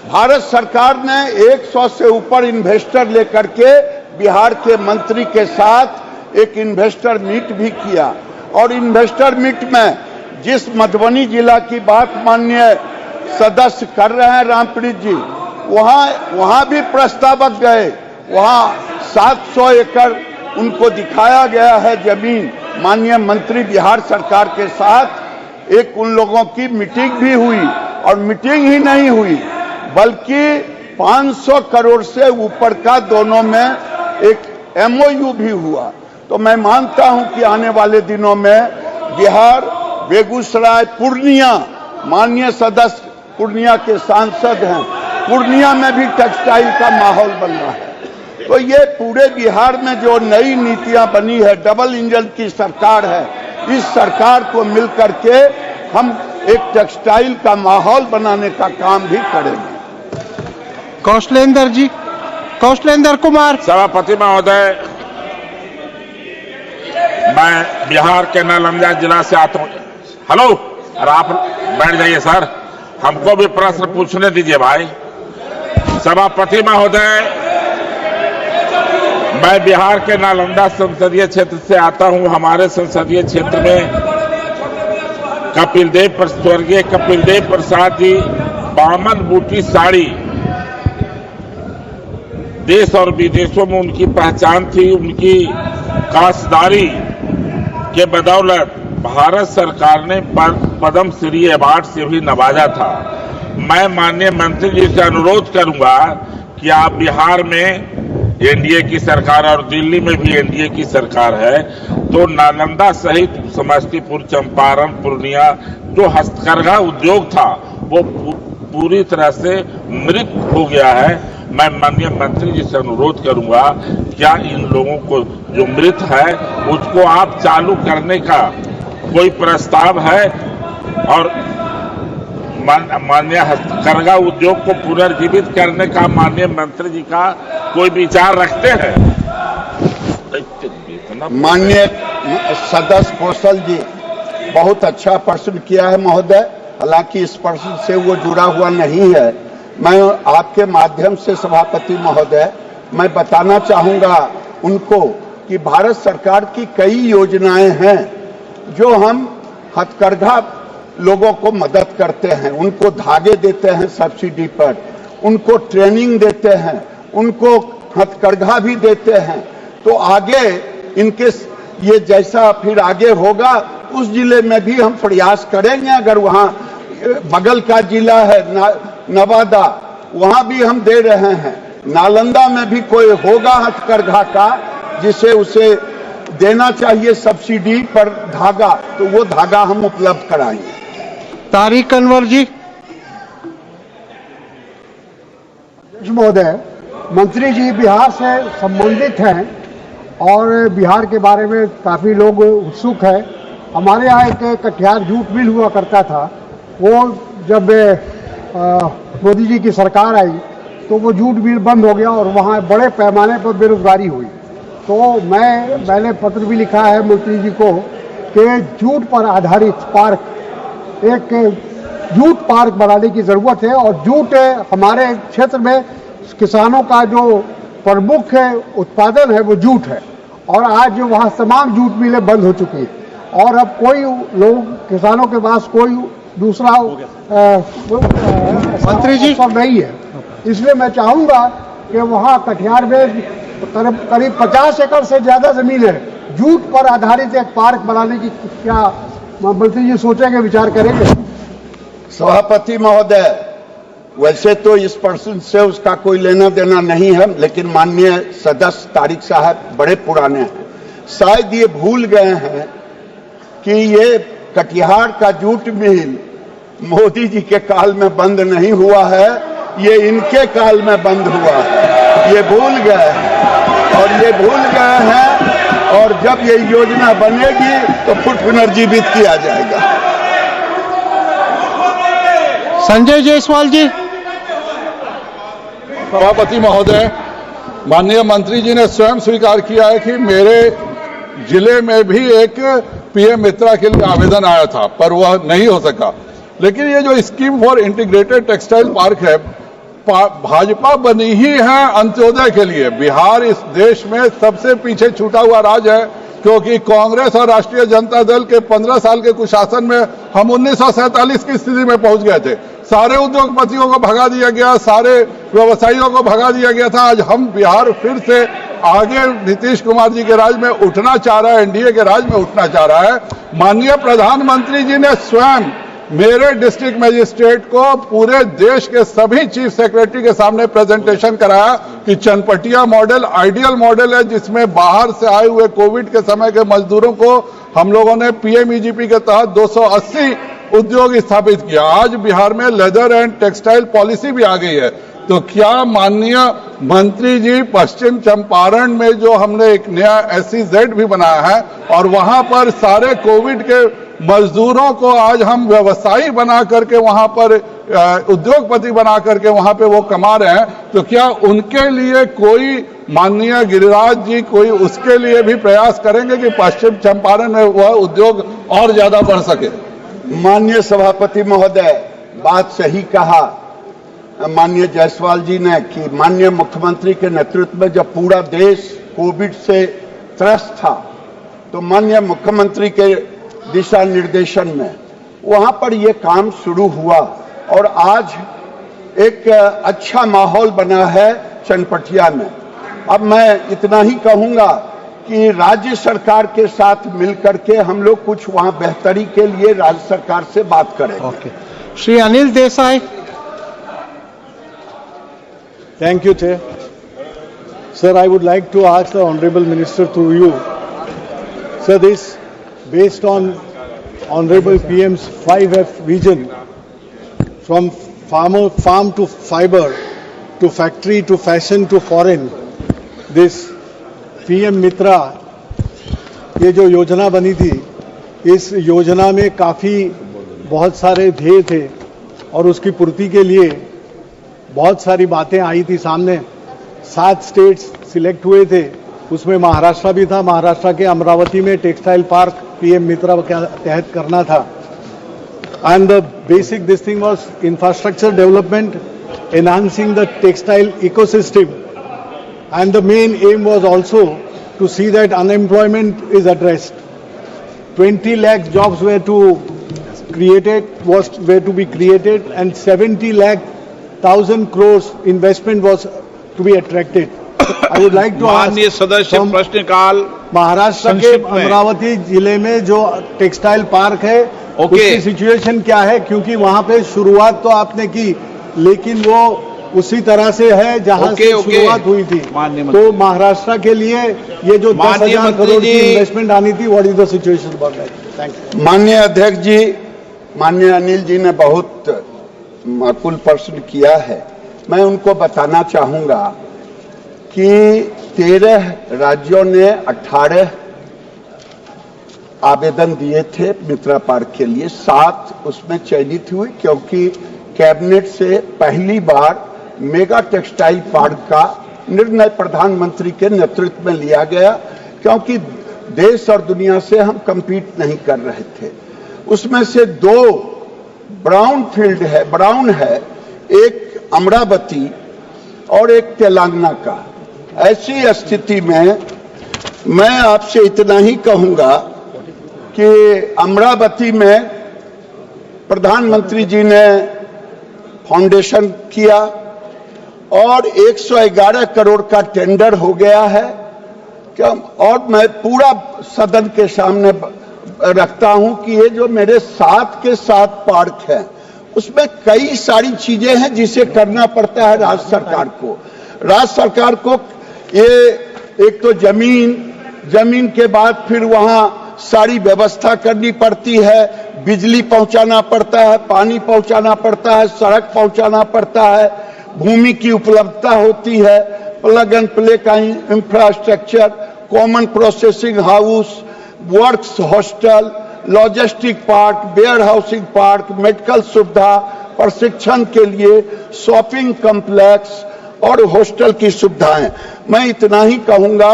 भारत सरकार ने 100 से ऊपर इन्वेस्टर लेकर के बिहार के मंत्री के साथ एक इन्वेस्टर मीट भी किया, और इन्वेस्टर मीट में जिस मधुबनी जिला की बात माननीय सदस्य कर रहे हैं रामप्रीत जी, वहां भी प्रस्तावक गए, वहां 700 एकड़ उनको दिखाया गया है जमीन। माननीय मंत्री बिहार सरकार के साथ एक उन लोगों की मीटिंग भी हुई, और मीटिंग ही नहीं हुई बल्कि 500 करोड़ से ऊपर का दोनों में एक MOU भी हुआ। तो मैं मानता हूं कि आने वाले दिनों में बिहार, बेगूसराय, पूर्णिया, माननीय सदस्य पूर्णिया के सांसद हैं, पूर्णिया में भी टेक्सटाइल का माहौल बन रहा है। तो ये पूरे बिहार में जो नई नीतियां बनी है, डबल इंजन की सरकार है, इस सरकार को मिलकर के हम एक टेक्सटाइल का माहौल बनाने का काम भी करेंगे। कौशलेंद्र जी, कौशलेंद्र कुमार। सभापति महोदय, मैं बिहार के नालंदा जिला से आता हूँ। हेलो, अरे आप बैठ जाइए सर, हमको भी प्रश्न पूछने दीजिए भाई। सभापति महोदय, मैं बिहार के नालंदा संसदीय क्षेत्र से आता हूं। हमारे संसदीय क्षेत्र में स्वर्गीय कपिल देव प्रसाद जी 52 बूटी साड़ी, देश और विदेशों में उनकी पहचान थी। उनकी काश्तकारी के बदौलत भारत सरकार ने पद्म श्री अवार्ड से भी नवाजा था। मैं माननीय मंत्री जी से अनुरोध करूंगा कि आप बिहार में एनडीए की सरकार और दिल्ली में भी एनडीए की सरकार है, तो नालंदा सहित समस्तीपुर, चंपारण, पूर्णिया जो हस्तकरघा उद्योग था वो पूरी तरह से मृत हो गया है। मैं माननीय मंत्री जी से अनुरोध करूंगा, क्या इन लोगों को जो मृत है उसको आप चालू करने का कोई प्रस्ताव है, और माननीय हस्तकरघा उद्योग को पुनर्जीवित करने का माननीय मंत्री जी का कोई विचार रखते हैं? माननीय सदस्य कौशल जी, बहुत अच्छा प्रश्न किया है महोदय। हालांकि इस प्रश्न से वो जुड़ा हुआ नहीं है। मैं आपके माध्यम से सभापति महोदय, मैं बताना चाहूंगा उनको कि भारत सरकार की कई योजनाएं हैं जो हम हथकरघा लोगों को मदद करते हैं, उनको धागे देते हैं सब्सिडी पर, उनको ट्रेनिंग देते हैं, उनको हथकरघा भी देते हैं। तो आगे इनके ये जैसा फिर आगे होगा उस जिले में भी हम प्रयास करेंगे। अगर वहां बगल का जिला है नवादा, वहां भी हम दे रहे हैं। नालंदा में भी कोई होगा हथकरघा का जिसे उसे देना चाहिए सब्सिडी पर धागा, तो वो धागा हम उपलब्ध कराएंगे। तारिक अनवर जी। महोदय, मंत्री जी बिहार से संबंधित हैं और बिहार के बारे में काफ़ी लोग उत्सुक हैं। हमारे यहाँ एक कटिहार जूट मिल हुआ करता था, वो जब मोदी जी की सरकार आई तो वो जूट मिल बंद हो गया और वहाँ बड़े पैमाने पर बेरोजगारी हुई। तो मैंने पत्र भी लिखा है मंत्री जी को कि जूट पर आधारित पार्क, एक जूट पार्क बनाने की जरूरत है। और जूट हमारे क्षेत्र में किसानों का जो प्रमुख उत्पादन है वो जूट है, और आज वहाँ तमाम जूट मिलें बंद हो चुकी हैं और अब कोई लोग किसानों के पास कोई दूसरा मंत्री जी नहीं है। इसलिए मैं चाहूंगा कि वहाँ कटिहार में करीब 50 एकड़ से ज्यादा जमीन है, जूट पर आधारित एक पार्क बनाने की क्या मंत्री जी सोचेंगे, विचार करेंगे? सभापति महोदय, वैसे तो इस प्रश्न से उसका कोई लेना देना नहीं है, लेकिन माननीय सदस्य तारिक साहब बड़े पुराने हैं, शायद ये भूल गए हैं कि ये कटिहार का जूट मिल मोदी जी के काल में बंद नहीं हुआ है, ये इनके काल में बंद हुआ है। ये भूल गए हैं और ये भूल गए हैं, और जब ये योजना बनेगी तो फिर पुनर्जीवित किया जाएगा। संजय जायसवाल जी। सभापति महोदय, माननीय मंत्री जी ने स्वयं स्वीकार किया है कि मेरे जिले में भी एक पीएम मित्रा के लिए आवेदन आया था, पर वह नहीं हो सका। लेकिन ये जो scheme for integrated textile park है, भाजपा बनी ही है अंत्योदय के लिए। बिहार इस देश में सबसे पीछे छूटा हुआ राज्य है, क्योंकि कांग्रेस और राष्ट्रीय जनता दल के 15 साल के कुशासन में हम 1947 की स्थिति में पहुंच गए थे। सारे उद्योगपतियों को भगा दिया गया, सारे व्यवसायियों को भगा दिया गया था। आज हम बिहार फिर से आगे नीतीश कुमार जी के राज में उठना चाह रहा है, एनडीए के राज में उठना चाह रहा है। माननीय प्रधानमंत्री जी ने स्वयं मेरे डिस्ट्रिक्ट मजिस्ट्रेट को पूरे देश के सभी चीफ सेक्रेटरी के सामने प्रेजेंटेशन कराया कि चनपटिया मॉडल आइडियल मॉडल है, जिसमें बाहर से आए हुए कोविड के समय के मजदूरों को हम लोगों ने पीएमईजीपी के तहत 280 उद्योग स्थापित किया। आज बिहार में लेदर एंड टेक्सटाइल पॉलिसी भी आ गई है। तो क्या माननीय मंत्री जी, पश्चिम चंपारण में जो हमने एक नया SEZ भी बनाया है और वहां पर सारे कोविड के मजदूरों को आज हम व्यवसायी बना करके वहां पर उद्योगपति बना करके वहां पे वो कमा रहे हैं, तो क्या उनके लिए कोई माननीय गिरिराज जी कोई उसके लिए भी प्रयास करेंगे कि पश्चिम चंपारण में वह उद्योग और ज्यादा बढ़ सके? माननीय सभापति महोदय, बात सही कहा माननीय जायसवाल जी ने कि माननीय मुख्यमंत्री के नेतृत्व में जब पूरा देश कोविड से त्रस्त था, तो माननीय मुख्यमंत्री के दिशा निर्देशन में वहां पर यह काम शुरू हुआ और आज एक अच्छा माहौल बना है चनपटिया में। अब मैं इतना ही कहूंगा कि राज्य सरकार के साथ मिलकर के हम लोग कुछ वहां बेहतरी के लिए राज्य सरकार से बात करें। Okay, Shri Anil Desai. Thank you, Chair. Sir, I would like to ask the Honorable Minister through you. Sir, this based on Honorable PM's 5F vision, from farm to fiber, to factory to fashion to foreign, this PM मित्रा ये जो योजना बनी थी, इस योजना में काफ़ी बहुत सारे ध्येय थे और उसकी पूर्ति के लिए बहुत सारी बातें आई थी सामने। 7 स्टेट्स सिलेक्ट हुए थे, उसमें महाराष्ट्र भी था। महाराष्ट्र के अमरावती में टेक्सटाइल पार्क PM मित्रा के तहत करना था। And the basic this thing was infrastructure development, enhancing the textile ecosystem, and the main aim was also to see that unemployment is addressed. 20 lakh jobs were to be created and 70 lakh 1,000 crores investment was to be attracted. I would like to माननीय सदस्य प्रश्नकाल महाराष्ट्र के अमरावती जिले में जो टेक्सटाइल पार्क है उसकी सिचुएशन क्या है, क्योंकि वहां पे शुरुआत तो आपने की लेकिन वो उसी तरह से है जहां से शुरुआत हुई थी। तो महाराष्ट्र के लिए ये जो 10,000 करोड़ की इन्वेस्टमेंट आनी थी, what is the situation about that? Thank you. माननीय अध्यक्ष जी, माननीय अनिल जी ने बहुत महत्वपूर्ण प्रश्न किया है। मैं उनको बताना चाहूंगा कि 13 राज्यों ने 18 आवेदन दिए थे मित्रा पार्क के लिए। 7 उसमें चयनित हुई क्योंकि कैबिनेट से पहली बार मेगा टेक्सटाइल पार्क का निर्णय प्रधानमंत्री के नेतृत्व में लिया गया, क्योंकि देश और दुनिया से हम compete नहीं कर रहे थे। उसमें से 2 ब्राउन है, एक अमरावती और एक तेलंगाना का। ऐसी स्थिति में मैं आपसे इतना ही कहूंगा कि अमरावती में प्रधानमंत्री जी ने फाउंडेशन किया और 111 करोड़ का टेंडर हो गया है। और मैं पूरा सदन के सामने रखता हूं कि ये जो मेरे 7 के 7 पार्क हैं उसमें कई सारी चीजें हैं जिसे करना पड़ता है राज्य सरकार को। राज्य सरकार को ये एक तो जमीन के बाद फिर वहां सारी व्यवस्था करनी पड़ती है, बिजली पहुंचाना पड़ता है, पानी पहुंचाना पड़ता है, सड़क पहुंचाना पड़ता है, भूमि की उपलब्धता होती है, प्लग एंड प्ले का infrastructure, common processing house, works hostel, logistic park, warehousing park, medical सुविधा, प्रशिक्षण के लिए शॉपिंग कॉम्प्लेक्स और हॉस्टल की सुविधाएं। मैं इतना ही कहूंगा,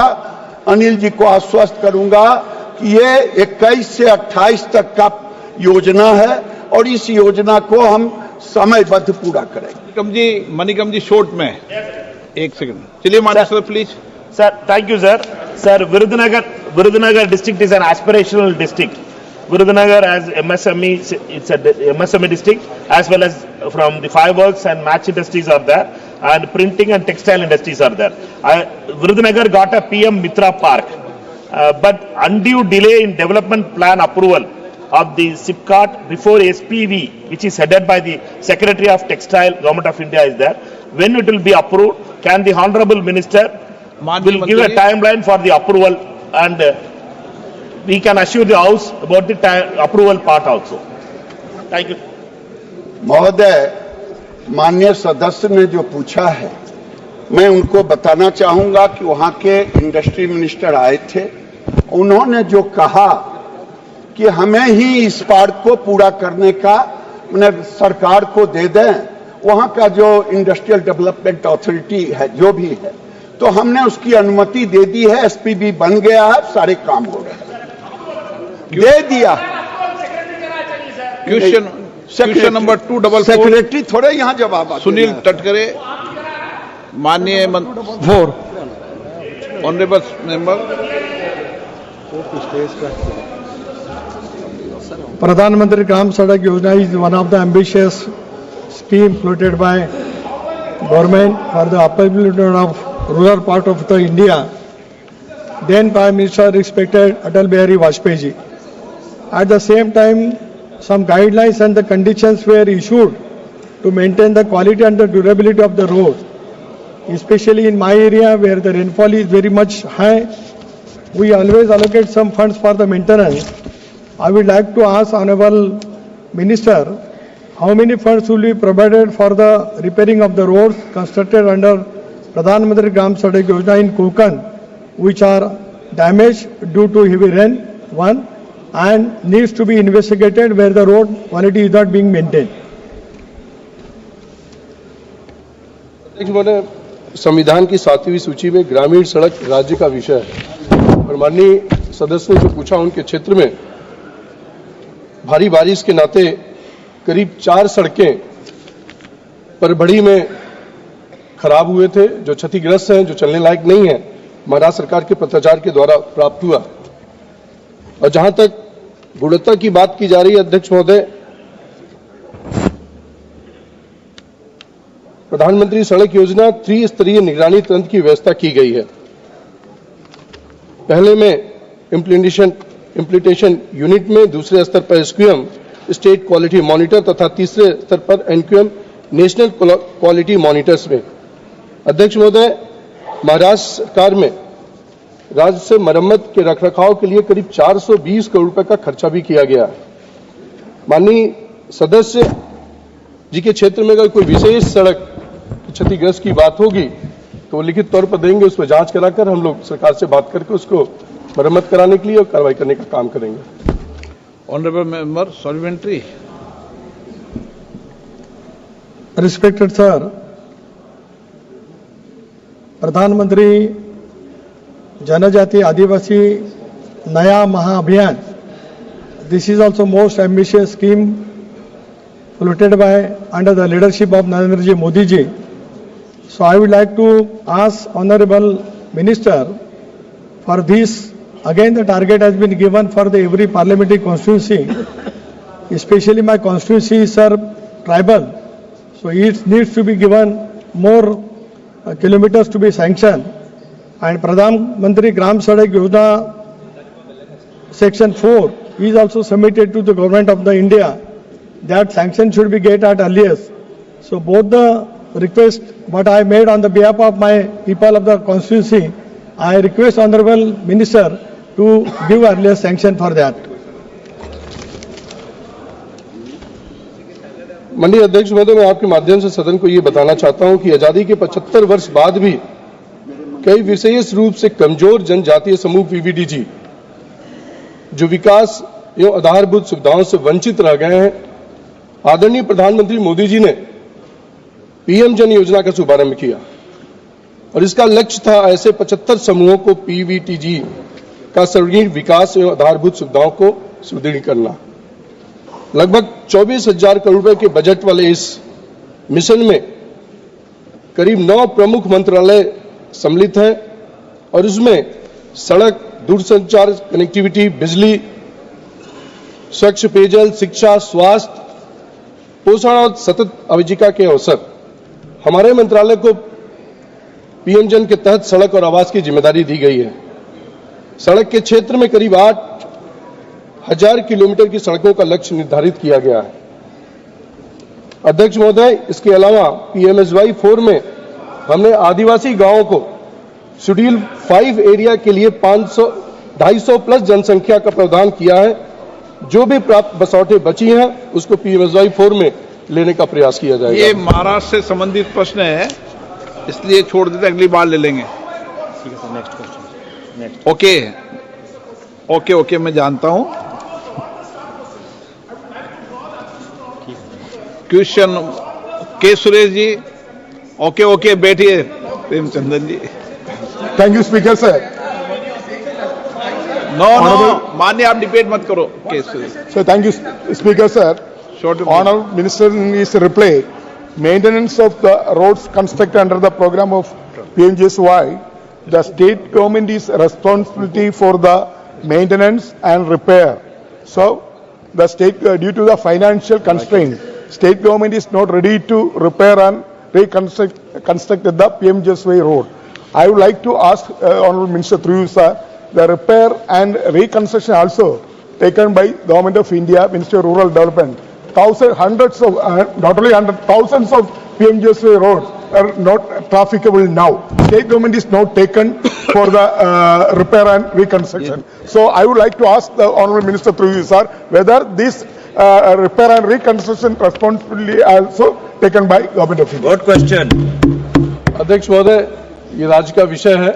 अनिल जी को आश्वस्त करूंगा कि ये 21 से 28 तक का योजना है और इस योजना को हम समयबद्ध पूरा करेंगे। मणिकम जी शॉर्ट में एक सेकंड, चलिए Manik sir please. Sir, thank you, sir. Sir, Virudhunagar district is an aspirational district. Virudhunagar as MSME, it's a MSME district, as well as from the fireworks and match industries are there, and printing and textile industries are there. Virudhunagar got a PM Mitra Park, but undue delay in development plan approval of the SIPCAT before SPV, which is headed by the Secretary of Textile, Government of India is there. When it will be approved, can the Honorable Minister will give a timeline for the approval, and we can assure the House about the approval part also. Thank you. महोदय, माननीय सदस्य ने जो पूछा है, मैं उनको बताना चाहूंगा कि वहां के इंडस्ट्री मिनिस्टर आए थे, उन्होंने जो कहा कि हमें ही इस पार्क को पूरा करने का सरकार को दे दें, वहां का जो इंडस्ट्रियल डेवलपमेंट अथॉरिटी है जो भी है, तो हमने उसकी अनुमति दे दी है, एसपीबी बन गया है, सारे काम हो रहे हैं, दे दिया। क्वेश्चन नंबर 244 सेक्रेटरी थोड़े यहां जवाब। सुनील तटकरे, माननीय 4 honourable member. Pradhan Gram Sadak Yojana is one of the ambitious scheme floated by government for the upliftment of rural part of the India. Then Prime Minister respected Atal Bihari Vajpayee ji. At the same time, some guidelines and the conditions were issued to maintain the quality and the durability of the road. Especially in my area where the rainfall is very much high, we always allocate some funds for the maintenance. I would like to ask Honorable Minister, how many funds will be provided for the repairing of the roads constructed under Pradhan Mantri Gram Sadak Yojana in Konkan, which are damaged due to heavy rain, one, and needs to be investigated where the road quality is not being maintained. संविधान की 7वीं सूची में ग्रामीण सड़क राज्य का विषय है और माननीय सदस्य ने जो पूछा, उनके क्षेत्र में भारी बारिश के नाते करीब 4 सड़कें परभड़ी में खराब हुए थे, जो क्षतिग्रस्त हैं, जो चलने लायक नहीं है, महाराष्ट्र सरकार के पत्राचार के द्वारा प्राप्त हुआ। और जहां तक गुणवत्ता की बात की जा रही है, अध्यक्ष महोदय, प्रधानमंत्री सड़क योजना त्रिस्तरीय निगरानी तंत्र की व्यवस्था की गई है। पहले में इम्प्लीमेंटेशन यूनिट में, दूसरे स्तर पर एसक्यूएम स्टेट क्वालिटी मॉनिटर तथा तीसरे स्तर पर एनक्यूएम नेशनल क्वालिटी मॉनिटर्स में। अध्यक्ष महोदय, महाराष्ट्र सरकार में राज्य से मरम्मत के रखरखाव के लिए करीब 420 करोड़ रुपए का खर्चा भी किया गया है। माननीय सदस्य जी के क्षेत्र में अगर कोई विशेष सड़क क्षतिग्रस्त की बात होगी तो वो लिखित तौर पर देंगे, उस पर जांच कराकर हम लोग सरकार से बात करके उसको मरम्मत कराने के लिए और कार्रवाई करने का काम करेंगे। Honourable member supplementary. Respected sir, प्रधानमंत्री जनजाति आदिवासी नया महाअभियान, this is also most ambitious scheme floated by under the leadership of Narendra Ji Modi ji. So I would like to ask Honorable Minister for this. Again, the target has been given for the every parliamentary constituency, especially my constituency is tribal, so it needs to be given more kilometers to be sanctioned. And Pradhan Mantri Gram Sadak Yojana Section 4 is also submitted to the government of the India. That sanction should be get at earliest. So both the request what I made on the behalf of my people of the constituency, I request Honorable Minister to give earliest sanction for that. माननीय अध्यक्ष महोदय, मैं आपके माध्यम से सदन को ये बताना चाहता हूं कि आजादी के 75 वर्ष बाद भी कई विशेष रूप से कमजोर जनजातीय समूह पीवीडीजी जो विकास एवं आधारभूत सुविधाओं से वंचित रह गए हैं, आदरणीय प्रधानमंत्री मोदी जी ने पीएम जन योजना का शुभारंभ किया और इसका लक्ष्य था ऐसे 75 समूहों को पीवीटीजी का सर्वांगीण विकास एवं आधारभूत सुविधाओं को सुदृढ़ करना। लगभग 24,000 करोड़ रुपए के बजट वाले इस मिशन में करीब 9 प्रमुख मंत्रालय सम्मिलित हैं और उसमें सड़क, दूरसंचार, कनेक्टिविटी, बिजली, स्वच्छ पेयजल, शिक्षा, स्वास्थ्य, पोषण और सतत आजीविका के अवसर। हमारे मंत्रालय को पीएम जन के तहत सड़क और आवास की जिम्मेदारी दी गई है। सड़क के क्षेत्र में करीब 8,000 किलोमीटर की सड़कों का लक्ष्य निर्धारित किया गया है। अध्यक्ष महोदय, इसके अलावा PMSY 4 में हमने आदिवासी गांवों को शेड्यूल 5 एरिया के लिए 250 प्लस जनसंख्या का प्रावधान किया है। जो भी प्राप्त बसौटे बची हैं उसको PMSY 4 में लेने का प्रयास किया जाएगा। ये महाराष्ट्र से संबंधित प्रश्न है, इसलिए छोड़ देते, अगली बार ले लेंगे। ओके, मैं जानता हूं। क्वेश्चन के सुरेश जी। ओके, बैठिए Premachandran ji. Thank you speaker sir. No, मान्य, आप डिबेट मत करो। K Suresh sir, thank you speaker sir. Honorable Minister, in his reply, maintenance of the roads constructed under the program of PMJSY, the state government is responsibility for the maintenance and repair. So, the state, due to the financial constraint, state government is not ready to repair and reconstruct the PMJSY road. I would like to ask Honorable Minister through you, sir, the repair and reconstruction also taken by Government of India, Ministry of Rural Development. Hundreds of, not only thousands of PMJSY roads are not trafficable now. State government is not taken for the repair and reconstruction. So I would like to ask the Honorable Minister through you, sir, whether this repair and reconstruction responsibility also taken by Government of India. Good question. अध्यक्ष महोदय, ये राज्य का विषय है,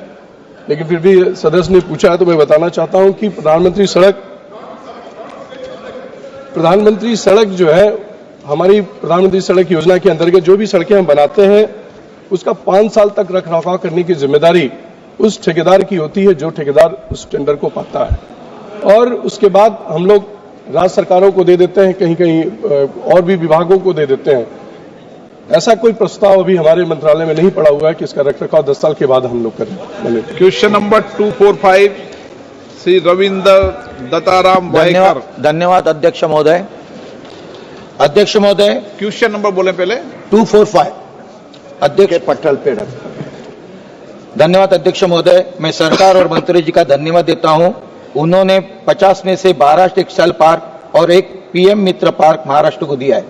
लेकिन फिर भी सदस्य ने पूछा है तो मैं बताना चाहता हूं कि प्रधानमंत्री सड़क जो है, हमारी प्रधानमंत्री सड़क योजना के अंतर्गत जो भी सड़कें हम बनाते हैं उसका 5 साल तक रखरखाव करने की जिम्मेदारी उस ठेकेदार की होती है जो ठेकेदार उस टेंडर को पाता है, और उसके बाद हम लोग राज्य सरकारों को दे देते हैं, कहीं कहीं और भी विभागों को दे देते हैं। ऐसा कोई प्रस्ताव अभी हमारे मंत्रालय में नहीं पड़ा हुआ है कि इसका रखरखाव 10 साल के बाद हम लोग करें। Question number 245 Shri Ravindra Dattaram Waikar. धन्यवाद अध्यक्ष महोदय। अध्यक्ष महोदय, क्वेश्चन नंबर बोले पहले। 245 अध्यक्ष पटल पे धन्यवाद अध्यक्ष महोदय। मैं सरकार और मंत्री जी का धन्यवाद देता हूं। उन्होंने 50 में से 12 टेक्सटाइल पार्क और एक PM मित्र पार्क महाराष्ट्र को दिया है।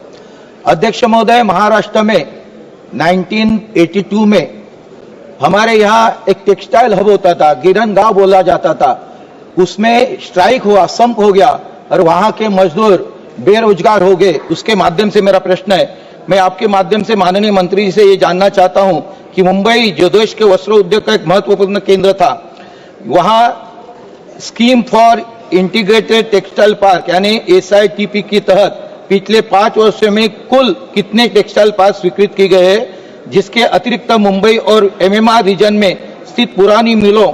अध्यक्ष महोदय, महाराष्ट्र में 1982 में हमारे यहाँ एक टेक्सटाइल हब होता था, गिरन गांव बोला जाता था। उसमें स्ट्राइक हुआ, संप हो गया और वहां के मजदूर बेरोजगार हो गए। उसके माध्यम से मेरा प्रश्न है, मैं आपके माध्यम से माननीय मंत्री जी से ये जानना चाहता हूं कि मुंबई जो देश के वस्त्र उद्योग का एक महत्वपूर्ण केंद्र था, वहां scheme for integrated textile park यानी SITP के तहत पिछले 5 वर्षों में कुल कितने टेक्सटाइल पार्क स्वीकृत किए गए हैं, जिसके अतिरिक्त मुंबई और MMR रीजन में स्थित पुरानी मिलों,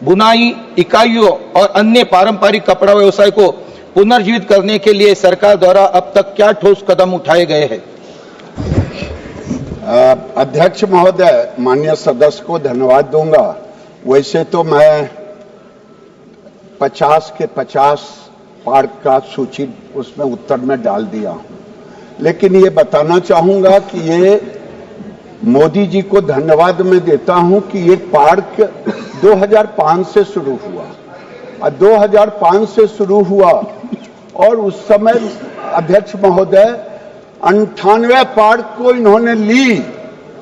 बुनाई इकाइयों और अन्य पारंपरिक कपड़ा व्यवसाय को पुनर्जीवित करने के लिए सरकार द्वारा अब तक क्या ठोस कदम उठाए गए हैं? अध्यक्ष महोदय, माननीय सदस्य को धन्यवाद दूंगा। वैसे तो मैं 50 के 50 पार्क का सूची उसमें उत्तर में डाल दिया हूं, लेकिन ये बताना चाहूंगा कि ये मोदी जी को धन्यवाद मैं देता हूं कि ये पार्क 2005 से शुरू हुआ और 2005 से शुरू हुआ और उस समय अध्यक्ष महोदय 98 पार्क को इन्होंने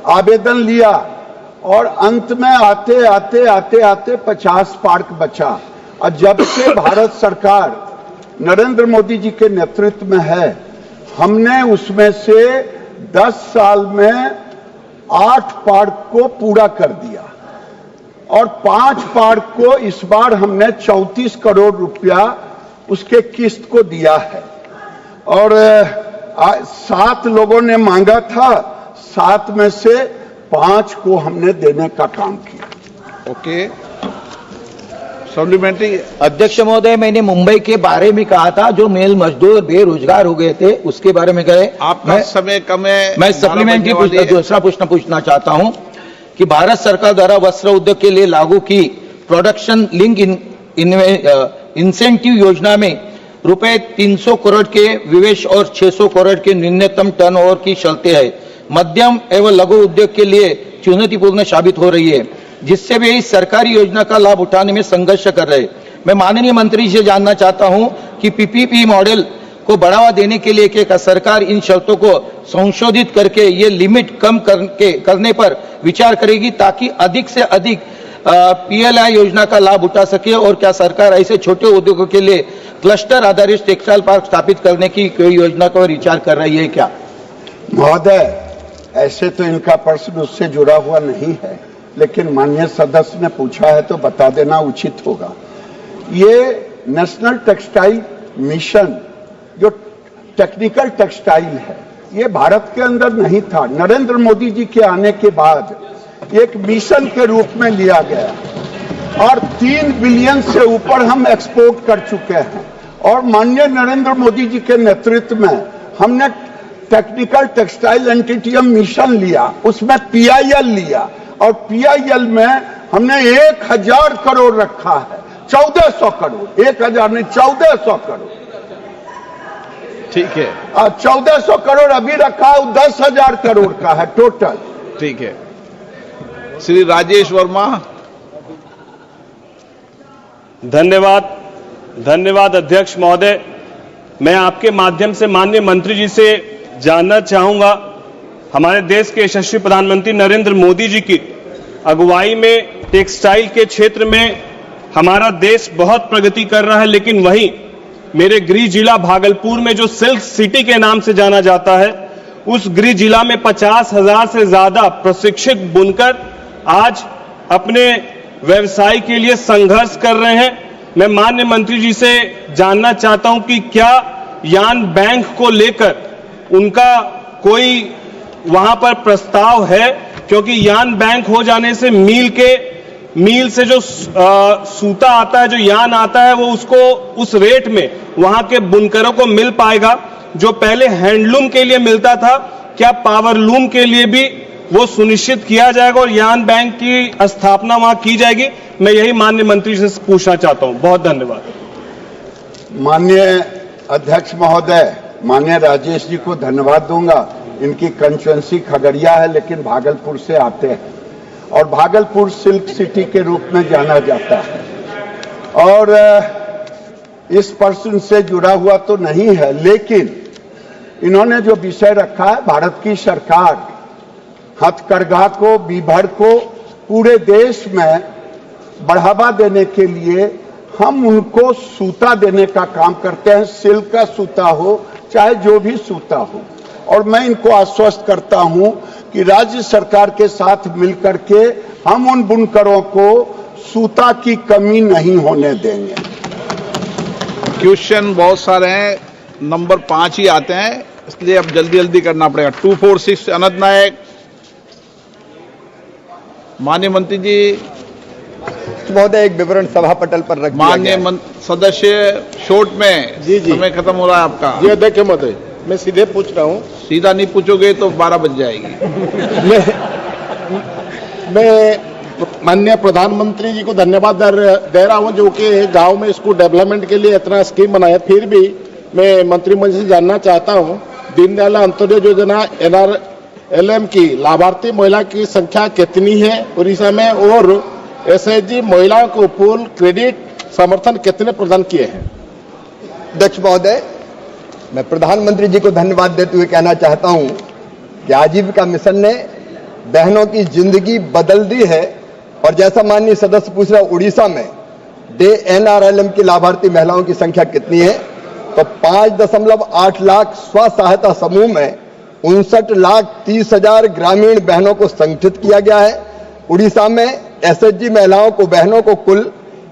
आवेदन लिया और अंत में आते आते 50 पार्क बचा। और जब से भारत सरकार नरेंद्र मोदी जी के नेतृत्व में है, हमने उसमें से 10 साल में 8 पार्क को पूरा कर दिया और 5 पार्क को इस बार हमने 34 करोड़ रुपया उसके किस्त को दिया है और 7 लोगों ने मांगा था, 7 में से 5 को हमने देने का काम किया। Okay, supplementary. अध्यक्ष महोदय, मैंने मुंबई के बारे में कहा था, जो मेल मजदूर बेरोजगार हो गए थे उसके बारे में कहे। आपका समय कम है। मैं सप्लीमेंट्री दूसरा प्रश्न पूछना चाहता हूं कि भारत सरकार द्वारा वस्त्र उद्योग के लिए लागू की प्रोडक्शन लिंक इंसेंटिव योजना में रुपए 300 करोड़ के विवेश और 600 करोड़ के न्यूनतम टर्नओवर की शर्तें हैं, मध्यम एवं लघु उद्योग के लिए चुनौतीपूर्ण साबित हो रही है, जिससे वे इस सरकारी योजना का लाभ उठाने में संघर्ष कर रहे हैं। मैं माननीय मंत्री से जानना चाहता हूं कि पीपीपी मॉडल को बढ़ावा देने के लिए क्या सरकार इन शर्तों को संशोधित करके ये लिमिट कम करने पर विचार करेगी, ताकि अधिक से अधिक पीएलआई योजना का लाभ उठा सके, और क्या सरकार ऐसे छोटे उद्योगों के लिए क्लस्टर आधारित टेक्सटाइल पार्क स्थापित करने की कोई योजना का विचार कर रही है क्या? महोदय, ऐसे तो इनका प्रश्न उससे जुड़ा हुआ नहीं है, लेकिन माननीय सदस्य ने पूछा है तो बता देना उचित होगा। ये नेशनल टेक्सटाइल मिशन जो टेक्निकल टेक्सटाइल है, ये भारत के अंदर नहीं था। नरेंद्र मोदी जी के आने के बाद एक मिशन के रूप में लिया गया और 3 बिलियन से ऊपर हम एक्सपोर्ट कर चुके हैं। और माननीय नरेंद्र मोदी जी के नेतृत्व में हमने टेक्निकल टेक्सटाइल एंटिटी मिशन लिया, उसमें पीआईएल लिया, और पीआईएल में हमने 1000 करोड़ रखा है। 1400 करोड़, 1000 नहीं 1400 करोड़, ठीक है। 1400 करोड़ अभी रखा है, 10,000 करोड़ का है टोटल। ठीक है। श्री राजेश वर्मा। धन्यवाद अध्यक्ष महोदय। मैं आपके माध्यम से माननीय मंत्री जी से जानना चाहूंगा, हमारे देश के यशस्वी प्रधानमंत्री नरेंद्र मोदी जी की अगुवाई में टेक्सटाइल के क्षेत्र में हमारा देश बहुत प्रगति कर रहा है, लेकिन वहीं मेरे गृह जिला भागलपुर में जो सिल्क सिटी के नाम से जाना जाता है, उस गृह जिला में 50,000 से ज्यादा प्रशिक्षित बुनकर आज अपने व्यवसाय के लिए संघर्ष कर रहे हैं। मैं माननीय मंत्री जी से जानना चाहता हूं कि क्या यान बैंक को लेकर उनका कोई वहां पर प्रस्ताव है, क्योंकि यान बैंक हो जाने से मील से जो सूता आता है, जो यान आता है, वो उसको उस रेट में वहां के बुनकरों को मिल पाएगा जो पहले हैंडलूम के लिए मिलता था। क्या पावरलूम के लिए भी वो सुनिश्चित किया जाएगा और यान बैंक की स्थापना वहां की जाएगी? मैं यही माननीय मंत्री से पूछना चाहता हूं। बहुत धन्यवाद। माननीय अध्यक्ष महोदय, माननीय राजेश जी को धन्यवाद दूंगा। इनकी कंस्टिट्यूएंसी खगड़िया है, लेकिन भागलपुर से आते हैं और भागलपुर सिल्क सिटी के रूप में जाना जाता है। और इस प्रश्न से जुड़ा हुआ तो नहीं है, लेकिन इन्होंने जो विषय रखा है, भारत की सरकार हथकरघा को, बीभर को पूरे देश में बढ़ावा देने के लिए हम उनको सूता देने का काम करते हैं, सिल्क का सूता हो चाहे जो भी सूता हो। और मैं इनको आश्वस्त करता हूं कि राज्य सरकार के साथ मिलकर के हम उन बुनकरों को सूता की कमी नहीं होने देंगे। क्वेश्चन बहुत सारे हैं, नंबर 5 ही आते हैं, इसलिए अब जल्दी जल्दी करना पड़ेगा। 246 अनंत नायक। माननीय मंत्री जी। महोदय, एक विवरण सभा पटल पर रख दिया गया है। माननीय सदस्य शॉर्ट में जी समय खत्म हो रहा है आपका। जी अध्यक्ष महोदय, मैं सीधे पूछ रहा हूँ। सीधा नहीं पूछोगे तो 12 बज जाएगी। मैं माननीय प्रधानमंत्री जी को धन्यवाद दे रहा हूँ, जो कि गांव में इसको डेवलपमेंट के लिए इतना स्कीम बनाया। फिर भी मैं मंत्रिमंडल से जानना चाहता हूँ, दीनदयाल अंत्योदय योजना NRLM की लाभार्थी महिला की संख्या कितनी है उड़ीसा में, और SHG महिलाओं को पूर्ण क्रेडिट समर्थन कितने प्रदान किए हैं? अध्यक्ष महोदय, मैं प्रधानमंत्री जी को धन्यवाद देते हुए कहना चाहता हूं कि आजीविका मिशन ने बहनों की जिंदगी बदल दी है। और जैसा माननीय सदस्य पूछ रहा, उड़ीसा में NRLM की लाभार्थी महिलाओं की संख्या कितनी है, तो 5.8 लाख स्व सहायता समूह में 59,30,000 ग्रामीण बहनों को संगठित किया गया है। उड़ीसा में SHG महिलाओं को, बहनों को कुल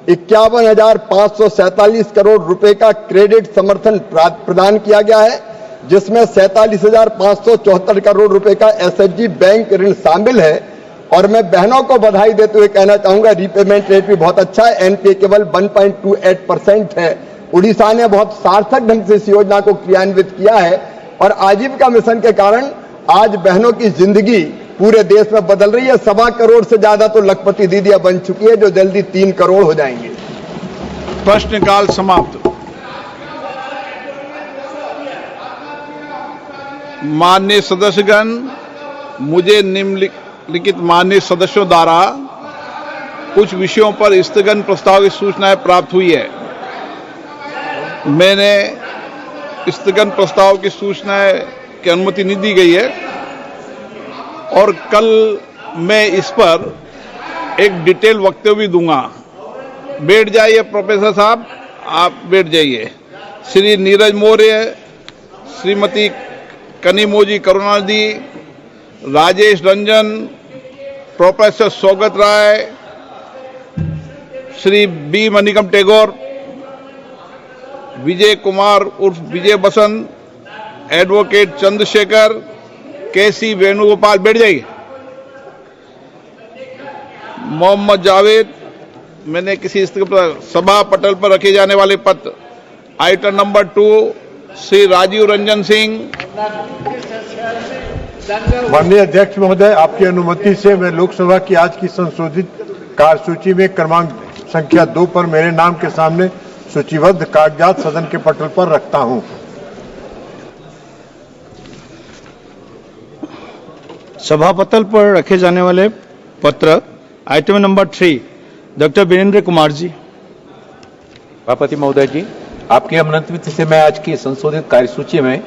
51,547 करोड़ रुपए का क्रेडिट समर्थन प्रदान किया गया है, जिसमें 47,574 करोड़ रुपए का SHG बैंक ऋण शामिल है और मैं बहनों को बधाई देते हुए कहना चाहूंगा, रीपेमेंट रेट भी बहुत अच्छा है, एनपीए केवल 1.28% है। उड़ीसा ने बहुत सार्थक ढंग से इस योजना को क्रियान्वित किया है और आजीविका मिशन के कारण आज बहनों की जिंदगी पूरे देश में बदल रही है। 1.25 करोड़ से ज्यादा तो लखपति दीदियां बन चुकी है, जो जल्दी 3 करोड़ हो जाएंगे। प्रश्नकाल समाप्त। माननीय सदस्यगण, मुझे निम्नलिखित माननीय सदस्यों द्वारा कुछ विषयों पर स्थगन प्रस्ताव की सूचनाएं प्राप्त हुई है। मैंने स्थगन प्रस्ताव की सूचनाएं की अनुमति नहीं दी गई है और कल मैं इस पर एक डिटेल वक्तव्य दूंगा। बैठ जाइए प्रोफेसर साहब, आप बैठ जाइए। श्री नीरज मौर्य, श्रीमती कनिमोजी करुणानिधि, राजेश रंजन, प्रोफेसर सौगत राय, श्री बी मणिकम टैगोर, विजय कुमार उर्फ विजय बसंत, एडवोकेट चंद्रशेखर, केसी वेणुगोपाल, बैठ जाइए। मोहम्मद जावेद, मैंने किसी सभा पटल पर रखे जाने वाले पत्र। Item number 2, Shri Rajiv Ranjan Singh. माननीय अध्यक्ष महोदय, आपकी अनुमति से मैं लोकसभा की आज की संशोधित कार्यसूची में क्रमांक संख्या 2 पर मेरे नाम के सामने सूचीबद्ध कागजात सदन के पटल पर रखता हूं। सभा पटल पर रखे जाने वाले पत्र। Item number 3, doctor Virendra Kumar ji. सभापति महोदय जी, आपकी अनुमति से मैं आज की संशोधित कार्यसूची में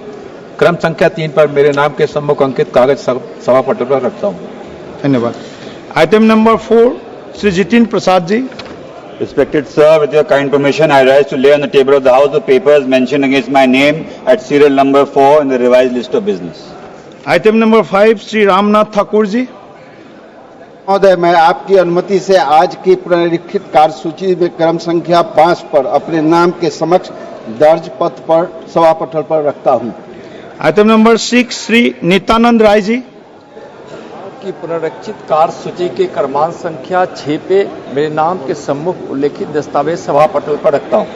क्रम संख्या 3 पर मेरे नाम के सम्मुख अंकित कागज सभा पटल पर रखता हूं। धन्यवाद। Item number 4, Shri Jitendra Prasad ji. Respected sir, with your kind permission, I rise to lay on the table of the House the papers mentioned against my name at serial number 4 in the revised list of business. Item number 5, Shri Ramnath Thakur ji. महोदय, मैं आपकी अनुमति से आज की पुनरीक्षित कार्यसूची में क्रम संख्या 5 पर अपने नाम के समक्ष दर्ज पत्र पर सभा पटल पर रखता हूं। Item number 6, Shri Nityanand Rai ji. की पुनरीक्षित कार्यसूची के क्रमांक संख्या 6 पे मेरे नाम के सम्मुख उल्लेखित दस्तावेज सभा पटल पर रखता हूं।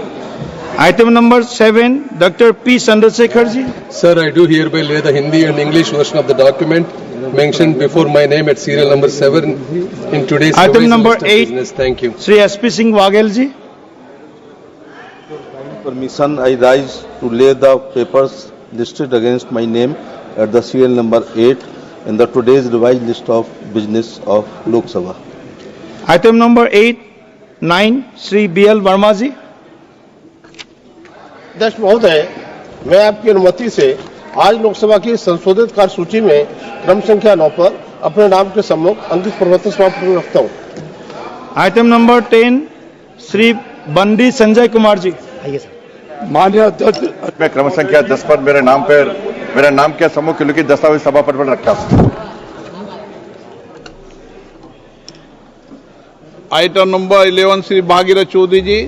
Item number 7, doctor P Chandrashekhar ji. Sir, I do hereby lay the Hindi and English version of the document mentioned before my name at serial number 7 in today's Item revised number list of 8, business. Thank you. Shri SP Singh Baghel ji. Permission, I rise to lay the papers listed against my name at the serial number 8 in the today's revised list of business of Lok Sabha. Item number 8, 9, Shri BL Verma ji. अध्यक्ष महोदय, मैं आपकी अनुमति से आज लोकसभा की संशोधित कार्यसूची में क्रम संख्या 9 पर अपने नाम के सम्मुख अंकित प्रवर्तन सभा पटल रखता हूं। Item number 10, Shri Bandi Sanjay Kumar ji. माननीय अध्यक्ष, मैं क्रम संख्या 10 पर मेरे नाम के सम्मुख लिखित दस्तावेज सभा पटल पर रखता हूं। आइटम नंबर 11, श्री भागीरथ चौधरी जी।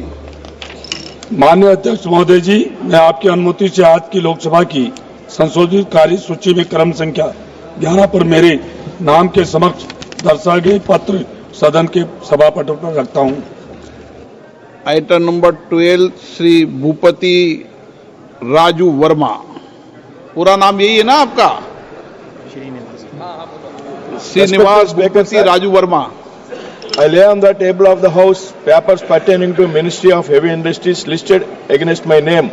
माननीय अध्यक्ष महोदय जी, मैं आपकी अनुमति से आज की लोकसभा की संशोधित कार्य सूची में क्रम संख्या 11 पर मेरे नाम के समक्ष दर्शाए गए पत्र सदन के सभा पटल पर रखता हूं। Item number 12, Shri Bhupathi Raju Varma. पूरा नाम यही है ना आपका? Srinivas Bhupathi Raju Varma. I lay on the table of the House papers pertaining to Ministry of Heavy Industries listed against my name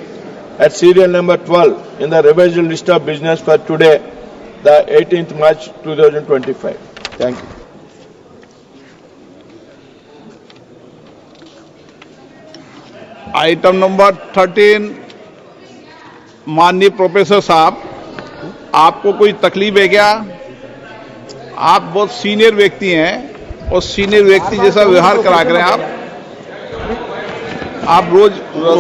at serial number 12 in the revised list of business for today, the 18th March 2025. Thank you. Item number 13, माननीय प्रोफेसर साहब, आपको कोई तकलीफ है क्या? आप बहुत सीनियर व्यक्ति हैं और सीनियर व्यक्ति जैसा व्यवहार करा करें आप रोज।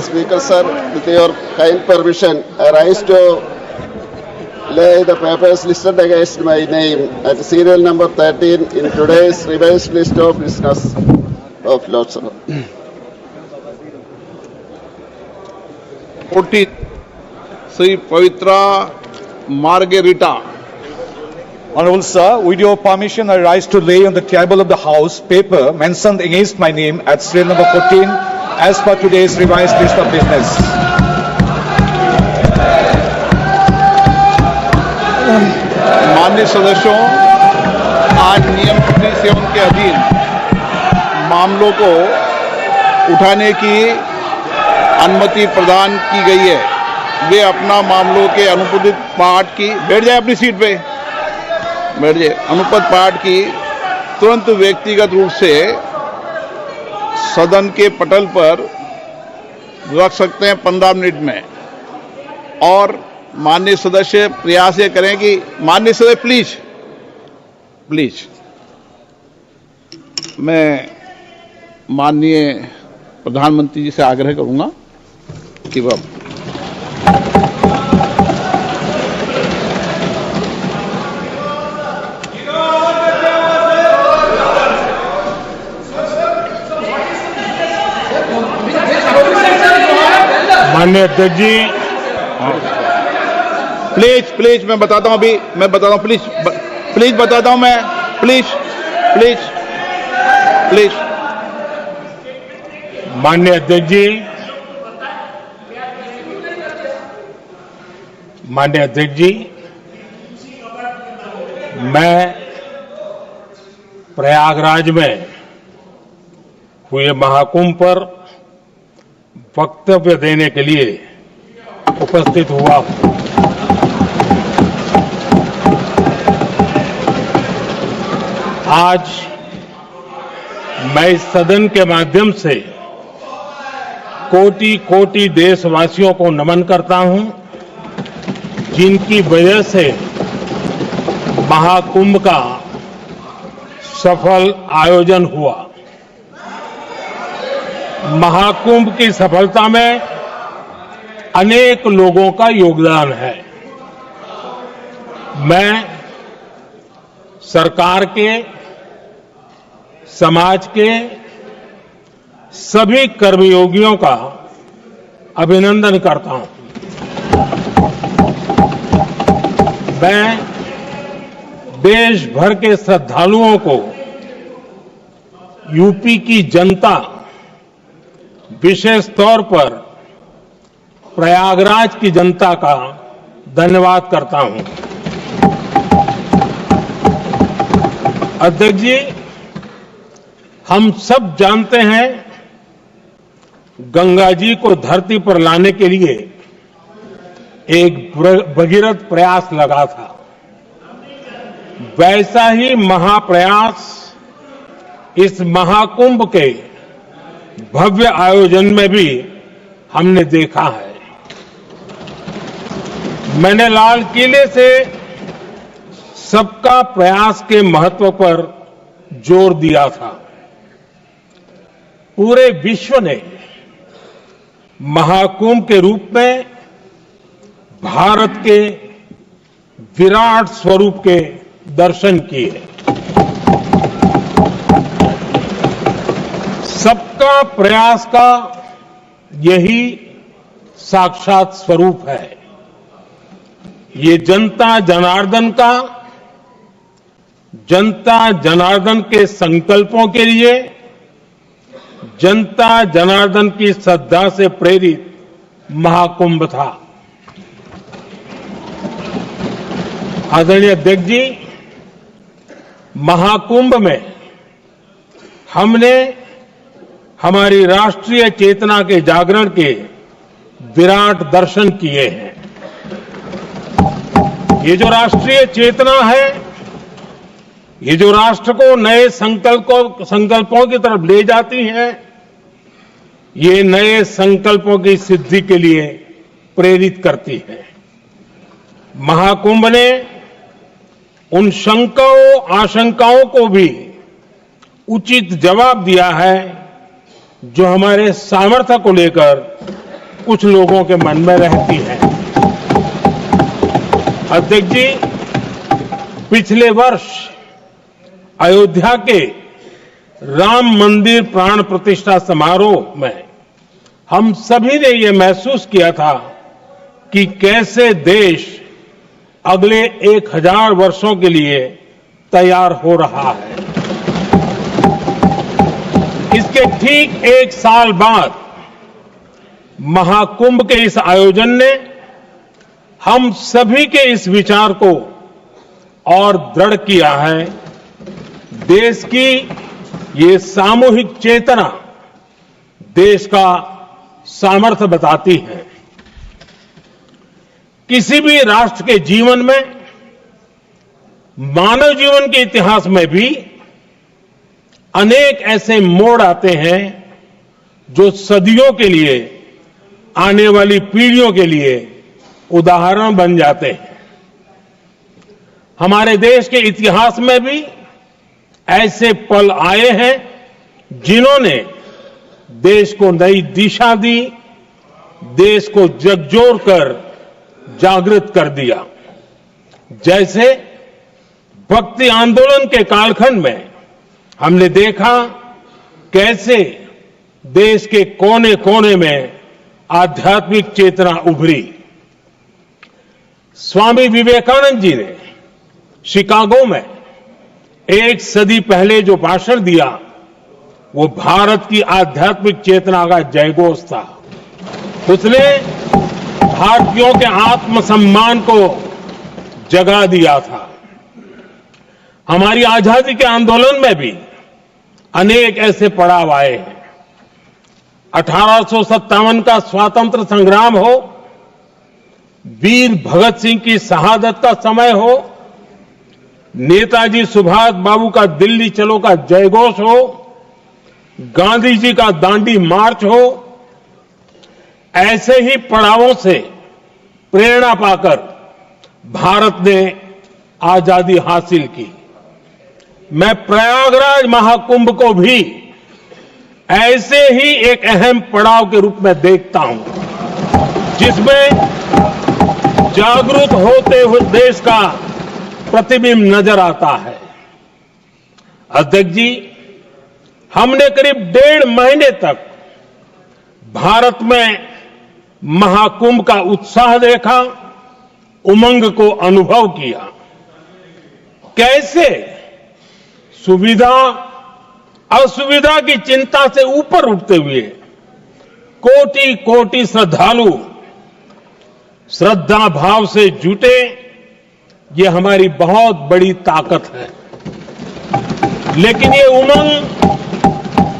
Speaker sir, with your kind permission, I rise to lay the papers listed against my name at serial number 13 in today's revised list of business of Lok Sabha. 14, Shri Pavitra margherita. Honorable Sir, with your permission, I rise to lay on the table of the House paper mentioned against my name at serial number 14 as per today's revised list of business. माननीय सदस्यों, आज नियम 37 के अधीन मामलों को उठाने की अनुमति प्रदान की गई है। वे अपना मामलों के अनुपूरक पाठ की बैठ जाए अपनी सीट पे बैठ जाए अनुपूरक पाठ की तुरंत व्यक्तिगत रूप से सदन के पटल पर रख सकते हैं 15 मिनट में। और माननीय सदस्य प्रयास ये करें कि माननीय सदस्य प्लीज मैं माननीय प्रधानमंत्री जी से आग्रह करूंगा कि वह माननीय अध्यक्ष जी, प्लीज मैं बताता हूं, अभी मैं बताता हूं, प्लीज बताता हूं मैं, प्लीज माननीय अध्यक्ष जी, माननीय अध्यक्ष जी, मैं प्रयागराज में हुए महाकुंभ पर वक्तव्य देने के लिए उपस्थित हुआ हूं। आज मैं इस सदन के माध्यम से कोटि कोटि देशवासियों को नमन करता हूं, जिनकी वजह से महाकुंभ का सफल आयोजन हुआ। महाकुंभ की सफलता में अनेक लोगों का योगदान है। मैं सरकार के, समाज के सभी कर्मयोगियों का अभिनंदन करता हूं। मैं देश भर के श्रद्धालुओं को, यूपी की जनता, विशेष तौर पर प्रयागराज की जनता का धन्यवाद करता हूं। अध्यक्ष जी, हम सब जानते हैं गंगा जी को धरती पर लाने के लिए एक भगीरथ प्रयास लगा था। वैसा ही महाप्रयास इस महाकुंभ के भव्य आयोजन में भी हमने देखा है। मैंने लाल किले से सबका प्रयास के महत्व पर जोर दिया था। पूरे विश्व ने महाकुंभ के रूप में भारत के विराट स्वरूप के दर्शन किए। सबका प्रयास का यही साक्षात स्वरूप है। ये जनता जनार्दन के संकल्पों के लिए, जनता जनार्दन की श्रद्धा से प्रेरित महाकुंभ था। आदरणीय अध्यक्ष जी, महाकुंभ में हमने हमारी राष्ट्रीय चेतना के जागरण के विराट दर्शन किए हैं। ये जो राष्ट्रीय चेतना है, ये जो राष्ट्र को नए संकल्पों की तरफ ले जाती है, ये नए संकल्पों की सिद्धि के लिए प्रेरित करती है। महाकुंभ ने उन शंकाओं आशंकाओं को भी उचित जवाब दिया है जो हमारे सामर्थ्य को लेकर कुछ लोगों के मन में रहती है। अध्यक्ष जी, पिछले वर्ष अयोध्या के राम मंदिर प्राण प्रतिष्ठा समारोह में हम सभी ने ये महसूस किया था कि कैसे देश अगले 1000 वर्षों के लिए तैयार हो रहा है। इसके ठीक 1 साल बाद महाकुंभ के इस आयोजन ने हम सभी के इस विचार को और दृढ़ किया है। देश की ये सामूहिक चेतना देश का सामर्थ्य बताती है। किसी भी राष्ट्र के जीवन में, मानव जीवन के इतिहास में भी अनेक ऐसे मोड़ आते हैं जो सदियों के लिए, आने वाली पीढ़ियों के लिए उदाहरण बन जाते हैं। हमारे देश के इतिहास में भी ऐसे पल आए हैं जिन्होंने देश को नई दिशा दी, देश को झकझोर कर जागृत कर दिया। जैसे भक्ति आंदोलन के कालखंड में हमने देखा कैसे देश के कोने कोने में आध्यात्मिक चेतना उभरी। स्वामी विवेकानंद जी ने शिकागो में 1 सदी पहले जो भाषण दिया, वो भारत की आध्यात्मिक चेतना का जयघोष था। उसने भारतीयों के आत्मसम्मान को जगा दिया था। हमारी आजादी के आंदोलन में भी अनेक ऐसे पड़ाव आए हैं। 1857 का स्वातंत्र संग्राम हो, वीर भगत सिंह की शहादत का समय हो, नेताजी सुभाष बाबू का दिल्ली चलो का जयघोष हो, गांधी जी का दांडी मार्च हो, ऐसे ही पड़ावों से प्रेरणा पाकर भारत ने आजादी हासिल की। मैं प्रयागराज महाकुंभ को भी ऐसे ही एक अहम पड़ाव के रूप में देखता हूं, जिसमें जागरूक होते हुए देश का प्रतिबिंब नजर आता है। अध्यक्ष जी, हमने करीब 1.5 महीने तक भारत में महाकुंभ का उत्साह देखा, उमंग को अनुभव किया। कैसे सुविधा असुविधा की चिंता से ऊपर उठते हुए कोटि कोटि श्रद्धालु श्रद्धा भाव से जुटे, ये हमारी बहुत बड़ी ताकत है। लेकिन ये उमंग,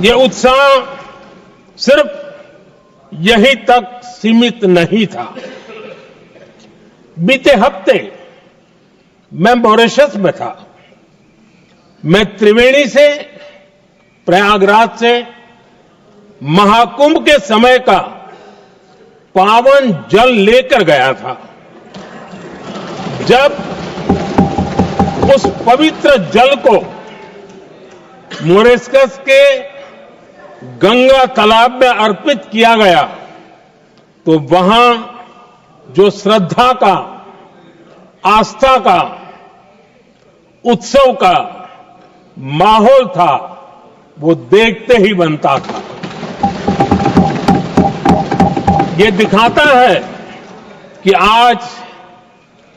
ये उत्साह सिर्फ यहीं तक सीमित नहीं था। बीते हफ्ते मैं मॉरिशस में था। मैं त्रिवेणी से, प्रयागराज से महाकुंभ के समय का पावन जल लेकर गया था। जब उस पवित्र जल को मॉरिशस के गंगा तालाब में अर्पित किया गया, तो वहां जो श्रद्धा का, आस्था का, उत्सव का माहौल था, वो देखते ही बनता था। ये दिखाता है कि आज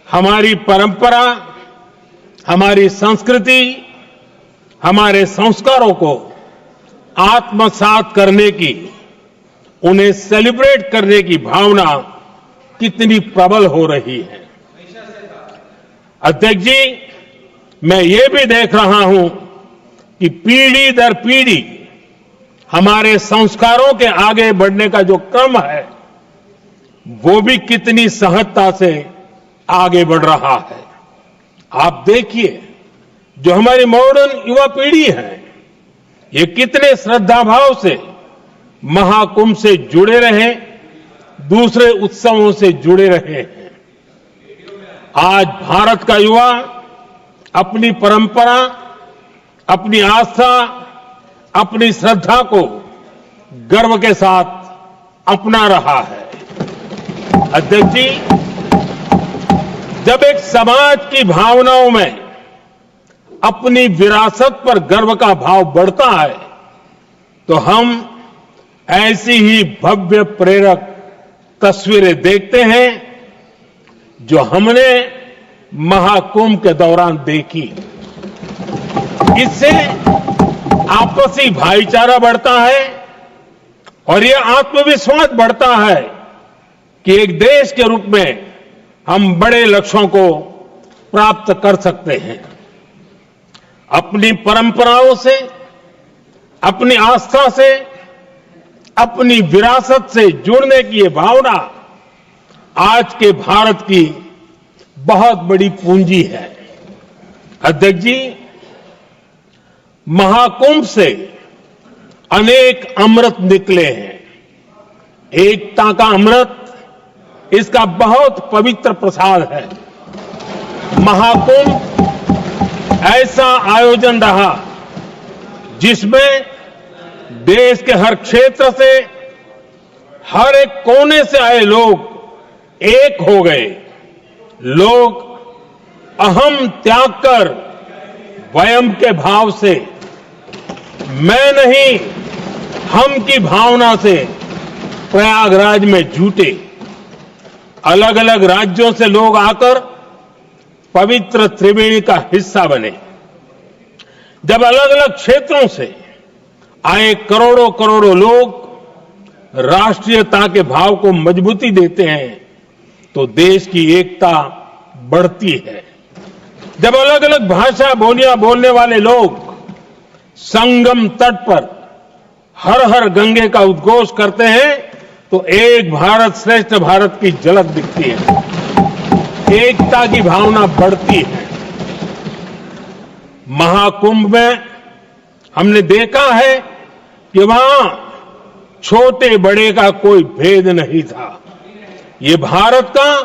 हमारी परंपरा, हमारी संस्कृति, हमारे संस्कारों को आत्मसात करने की, उन्हें सेलिब्रेट करने की भावना कितनी प्रबल हो रही है। अध्यक्ष जी, मैं ये भी देख रहा हूं कि पीढ़ी दर पीढ़ी हमारे संस्कारों के आगे बढ़ने का जो क्रम है, वो भी कितनी सहजता से आगे बढ़ रहा है। आप देखिए, जो हमारी मॉडर्न युवा पीढ़ी है, ये कितने श्रद्धा भाव से महाकुंभ से जुड़े रहे, दूसरे उत्सवों से जुड़े रहे हैं। आज भारत का युवा अपनी परंपरा, अपनी आस्था, अपनी श्रद्धा को गर्व के साथ अपना रहा है। अध्यक्ष जी, जब एक समाज की भावनाओं में अपनी विरासत पर गर्व का भाव बढ़ता है, तो हम ऐसी ही भव्य प्रेरक तस्वीरें देखते हैं जो हमने महाकुंभ के दौरान देखी। इससे आपसी भाईचारा बढ़ता है और यह आत्मविश्वास बढ़ता है कि एक देश के रूप में हम बड़े लक्ष्यों को प्राप्त कर सकते हैं। अपनी परंपराओं से, अपनी आस्था से, अपनी विरासत से जुड़ने की ये भावना आज के भारत की बहुत बड़ी पूंजी है। अध्यक्ष जी, महाकुंभ से अनेक अमृत निकले हैं। एकता का अमृत इसका बहुत पवित्र प्रसाद है। महाकुंभ ऐसा आयोजन रहा जिसमें देश के हर क्षेत्र से, हर एक कोने से आए लोग एक हो गए। लोग अहम त्याग कर वयम के भाव से, मैं नहीं हम की भावना से प्रयागराज में जुटे। अलग अलग राज्यों से लोग आकर पवित्र त्रिवेणी का हिस्सा बने। जब अलग अलग क्षेत्रों से आए करोड़ों करोड़ों लोग राष्ट्रीयता के भाव को मजबूती देते हैं तो देश की एकता बढ़ती है। जब अलग अलग भाषा बोलियां बोलने वाले लोग संगम तट पर हर हर गंगे का उद्घोष करते हैं तो एक भारत श्रेष्ठ भारत की झलक दिखती है। एकता की भावना बढ़ती है। महाकुंभ में हमने देखा है कि वहां छोटे बड़े का कोई भेद नहीं था। ये भारत का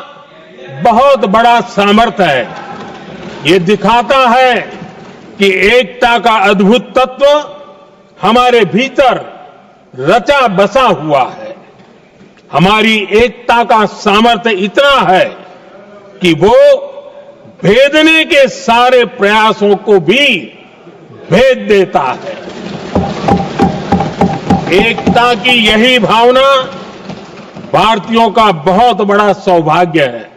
बहुत बड़ा सामर्थ्य है। ये दिखाता है कि एकता का अद्भुत तत्व हमारे भीतर रचा बसा हुआ है। हमारी एकता का सामर्थ्य इतना है कि वो भेदने के सारे प्रयासों को भी भेद देता है। एकता की यही भावना भारतीयों का बहुत बड़ा सौभाग्य है।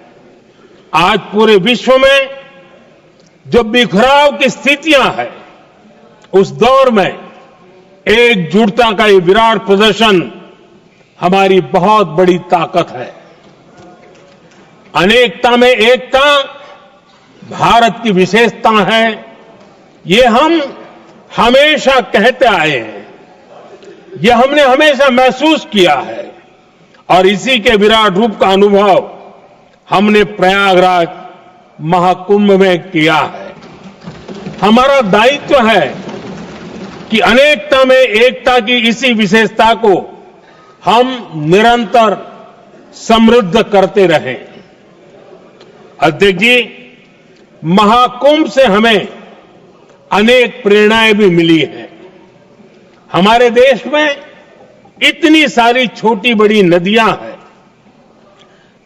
आज पूरे विश्व में जो बिखराव की स्थितियां हैं, उस दौर में एकजुटता का ये विराट प्रदर्शन हमारी बहुत बड़ी ताकत है। अनेकता में एकता भारत की विशेषता है। ये हम हमेशा कहते आए हैं, यह हमने हमेशा महसूस किया है और इसी के विराट रूप का अनुभव हमने प्रयागराज महाकुंभ में किया है। हमारा दायित्व है कि अनेकता में एकता की इसी विशेषता को हम निरंतर समृद्ध करते रहें। अध्यक्ष जी, महाकुंभ से हमें अनेक प्रेरणाएं भी मिली हैं। हमारे देश में इतनी सारी छोटी बड़ी नदियां हैं।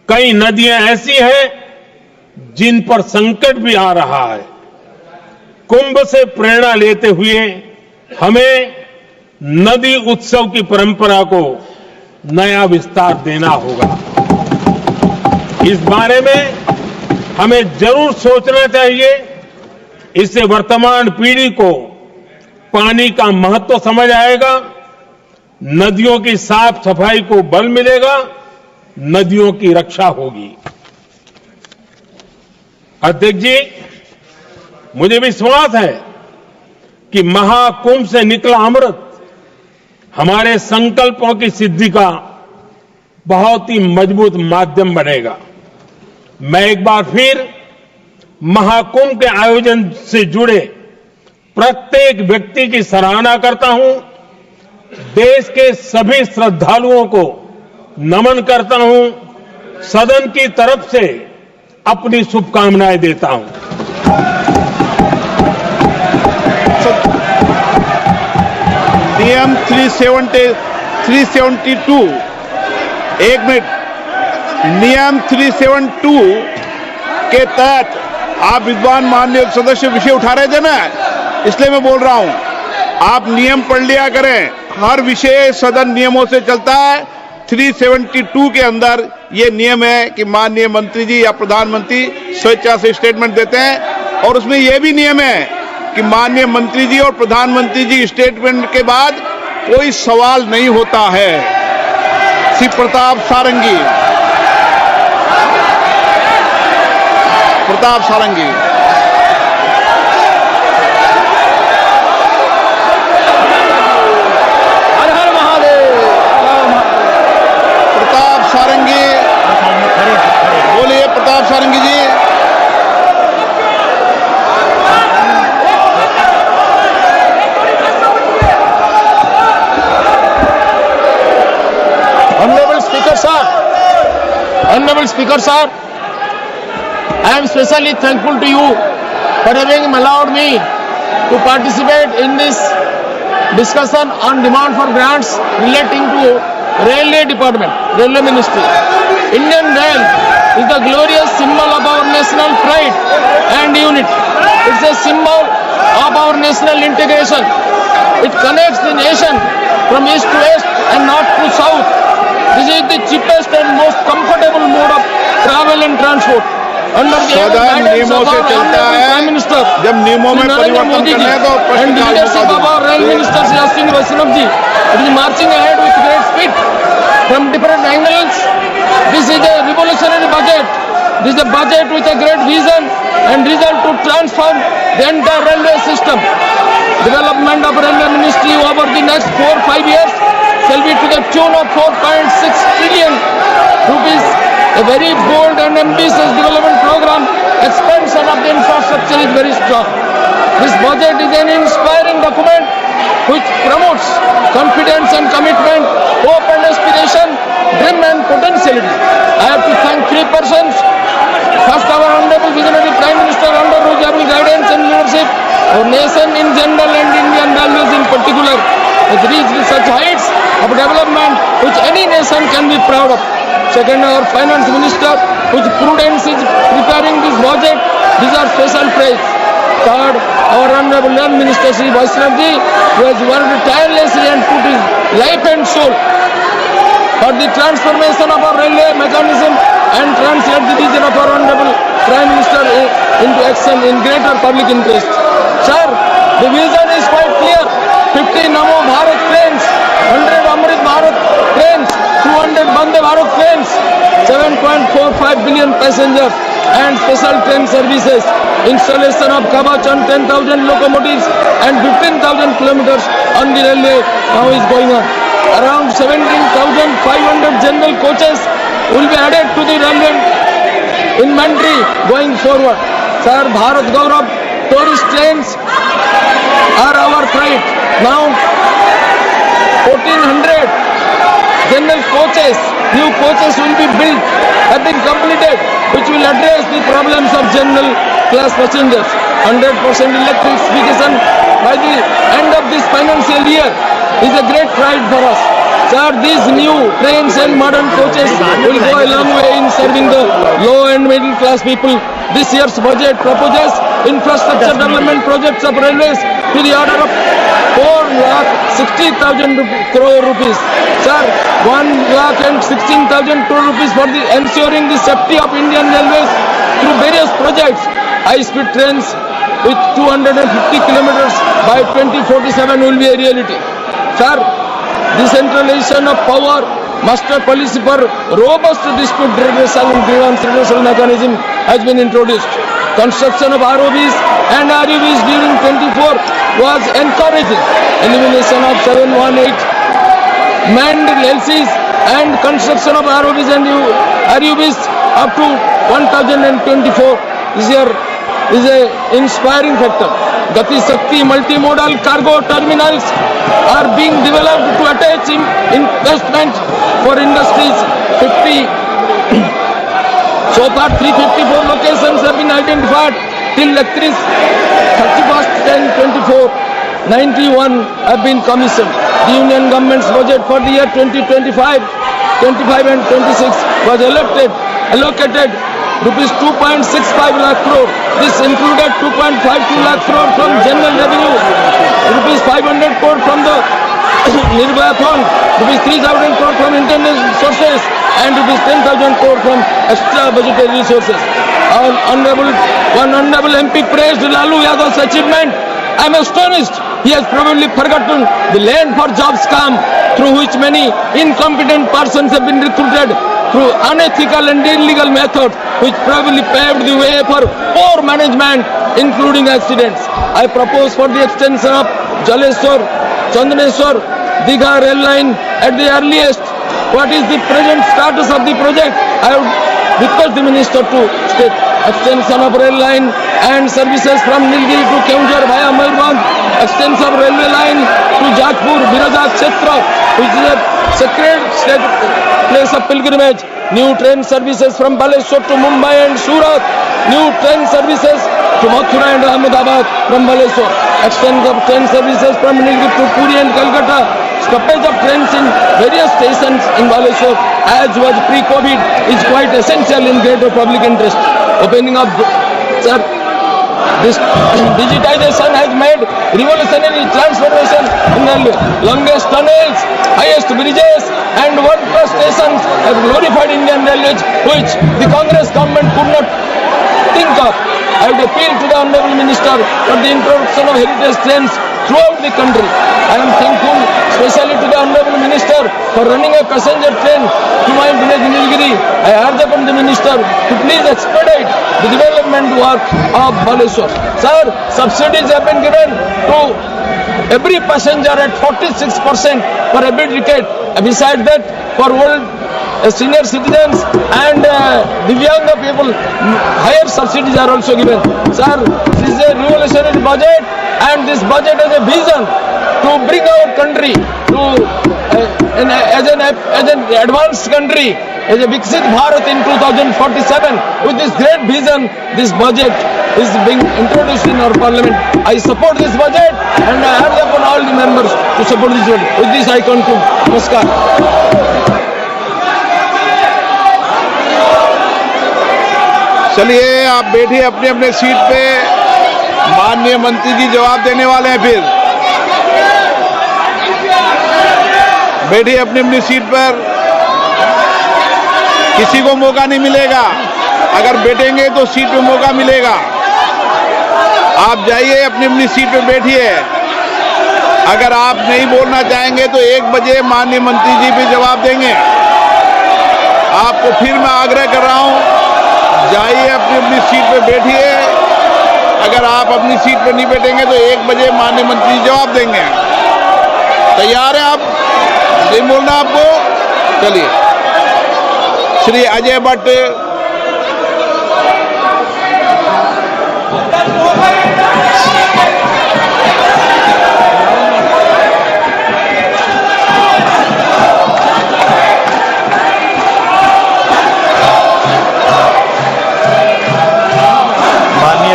कई नदियां ऐसी हैं जिन पर संकट भी आ रहा है। कुंभ से प्रेरणा लेते हुए हमें नदी उत्सव की परंपरा को नया विस्तार देना होगा। इस बारे में हमें जरूर सोचना चाहिए। इससे वर्तमान पीढ़ी को पानी का महत्व समझ आएगा, नदियों की साफ सफाई को बल मिलेगा, नदियों की रक्षा होगी। अध्यक्ष जी, मुझे विश्वास है कि महाकुंभ से निकला अमृत हमारे संकल्पों की सिद्धि का बहुत ही मजबूत माध्यम बनेगा। मैं एक बार फिर महाकुंभ के आयोजन से जुड़े प्रत्येक व्यक्ति की सराहना करता हूं। देश के सभी श्रद्धालुओं को नमन करता हूं। सदन की तरफ से अपनी शुभकामनाएं देता हूं। नियम 372 एक मिनट, नियम 372 के तहत आप विद्वान माननीय सदस्य विषय उठा रहे थे ना, इसलिए मैं बोल रहा हूं आप नियम पढ़ लिया करें। हर विषय सदन नियमों से चलता है। 372 के अंदर ये नियम है कि माननीय मंत्री जी या प्रधानमंत्री स्वेच्छा से स्टेटमेंट देते हैं, और उसमें यह भी नियम है कि माननीय मंत्री जी और प्रधानमंत्री जी स्टेटमेंट के बाद कोई सवाल नहीं होता है। श्री प्रताप सारंगी हर हर महादेव। प्रताप सारंगी बोलिए। प्रताप सारंगी जी। Honorable Speaker sir, I am specially thankful to you for having allowed me to participate in this discussion on demand for grants relating to Railway Department, Railway Ministry. Indian Rail is the glorious symbol of our national pride and unity. It's a symbol of our national integration. It connects the nation from east to west and north to south. This is the cheapest and most comfortable mode of travel and transport. Under the सदन नियमों से चलता है। जब नियमों में परिवर्तन करने हैं तो प्रश्नकाल of our Rail Minister Shri Ashwini Vaishnav ji, it is marching ahead with great speed from different angles. This is a revolutionary budget. This is a budget with a great vision and resolve to transform the entire railway system. Development of Railway Ministry over the next 4-5 years shall be to the tune of 4.6 trillion rupees. A very bold and ambitious development program. Expansion of the infrastructure is very strong. This budget is an inspiring document which promotes confidence and commitment, hope and aspiration, dream and potentiality. I have to thank three persons. First, our Honorable Visionary Prime Minister under whose able guidance and leadership, our nation in general and Indian Railways in particular has reached such heights of development which any nation can be proud of. Second, our Finance Minister, whose prudence is preparing this budget, deserves special praise. Third, our Honorable Rail Minister Shri Vaishnav ji, who has worked tirelessly and put his life and soul for the transformation of our railway mechanism and translate the vision of our Honorable Prime Minister into action in greater public interest. Sir, the vision is quite clear. 50 Namo Bharat trains, 100 Amrit Bharat trains, 200 Vande Bharat trains, 7.45 billion passengers and special train services, installation of Kavach on 10,000 locomotives and 15,000 kilometers on the railway now is going on. Around 17,500 general coaches will be added to the railway inventory going forward. Sir, Bharat Gaurav tourist trains are our pride. Now 1,400 general coaches, new coaches will be built, have been completed, which will address the problems of general class passengers. 100% electrification by the end of this financial year is a great pride for us. Sir, these new trains and modern coaches will go a long way in serving the low and middle class people. This year's budget proposes infrastructure development projects of railways to the order of 4,60,000 crore rupees. Sir, 1,16,000 crore rupees for the ensuring the safety of Indian Railways through various projects. High-speed trains with 250 kilometers by 2047 will be a reality. Sir, decentralization of power, master policy for robust dispute redressal and grievance redressal mechanism has been introduced. Construction of ROBs and RUBs during 24 was encouraging. Elimination of 718 manned LCs and construction of ROBs and RUBs up to 1024 this year is a inspiring factor. Gati Shakti multimodal cargo terminals are being developed to attach investment for industries. 50 so far 354 locations have been identified till 31st 10/24. 91 have been commissioned. The Union government's budget for the year 2025 and 26 was allocated rupees 2.65 lakh crore. This included 2.52 lakh crore from general revenue, rupees 500 crore from the Nirbhaya Fund, rupees 3,000 crore from internal sources and rupees 10,000 crore from extra budgetary resources. Our honorable MP praised Lalu Yadav's achievement. I am astonished. He has probably forgotten the land for jobs scam through which many incompetent persons have been recruited through unethical and illegal methods, which probably paved the way for poor management, including accidents. I propose for the extension of Jaleshwar, Chandaneshwar, Digha rail line at the earliest. What is the present status of the project? I would request the minister to state extension of rail line and services from Nilgiri to Keonjhar via Mayurbhanj, extension of railway line to Jajpur, Biraja Kshetra, which is a sacred place of pilgrimage. New train services from Baleshwar to Mumbai and Surat. New train services to Mathura and Ahmedabad from Baleshwar. Extension of train services from Nilgiri to Puri and Calcutta. Stoppage of trains in various stations in Baleshwar, as was pre-COVID, is quite essential in greater public interest. Opening up, sir, this digitization has made revolutionary transformation in railway. Longest tunnels, highest bridges and world-class stations have glorified Indian railways, which the Congress government could not think of. I would appeal to the Honorable Minister for the introduction of heritage trains throughout the country. I am thankful especially to the Honorable Minister for running a passenger train to my village Nilgiri. I urge upon the Minister to please expedite the development work of Baleshwar. Sir, subsidies have been given to every passenger at 46% for every decade. Besides that, for old senior citizens and Divyanga people, higher subsidies are also given. Sir, this is a revolutionary budget, and this budget has a vision to bring our country to as an advanced country, as a Viksit Bharat in 2047. With this great vision, this budget is being introduced in our parliament. I support this budget and I urge upon all the members to support this budget. With this I conclude. Namaskar. चलिए आप बैठिए अपने अपने सीट पे, माननीय मंत्री जी जवाब देने वाले हैं। फिर बैठिए अपनी अपनी सीट पर, किसी को मौका नहीं मिलेगा। अगर बैठेंगे तो सीट पे मौका मिलेगा। आप जाइए अपनी अपनी सीट पे बैठिए। अगर आप नहीं बोलना चाहेंगे तो 1 बजे माननीय मंत्री जी भी जवाब देंगे। आपको फिर मैं आग्रह कर रहा हूं, जाइए अपनी अपनी सीट पे बैठिए। अगर आप अपनी सीट पे नहीं बैठेंगे तो 1 बजे माननीय मंत्री जवाब देंगे। तैयार हैं आप? नहीं बोलना आपको? चलिए। श्री अजय भट्ट।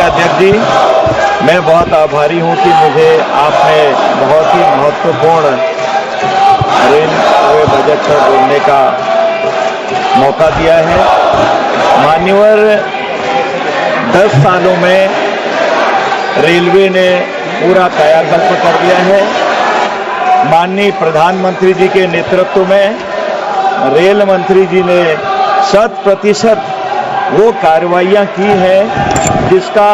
अध्यक्ष जी, मैं बहुत आभारी हूं कि मुझे आपने बहुत ही महत्वपूर्ण रेलवे बजट पर बोलने का मौका दिया है। मान्यवर 10 सालों में रेलवे ने पूरा कायाकल्प कर दिया है। माननीय प्रधानमंत्री जी के नेतृत्व में रेल मंत्री जी ने 100% वो कार्रवाइयां की हैं जिसका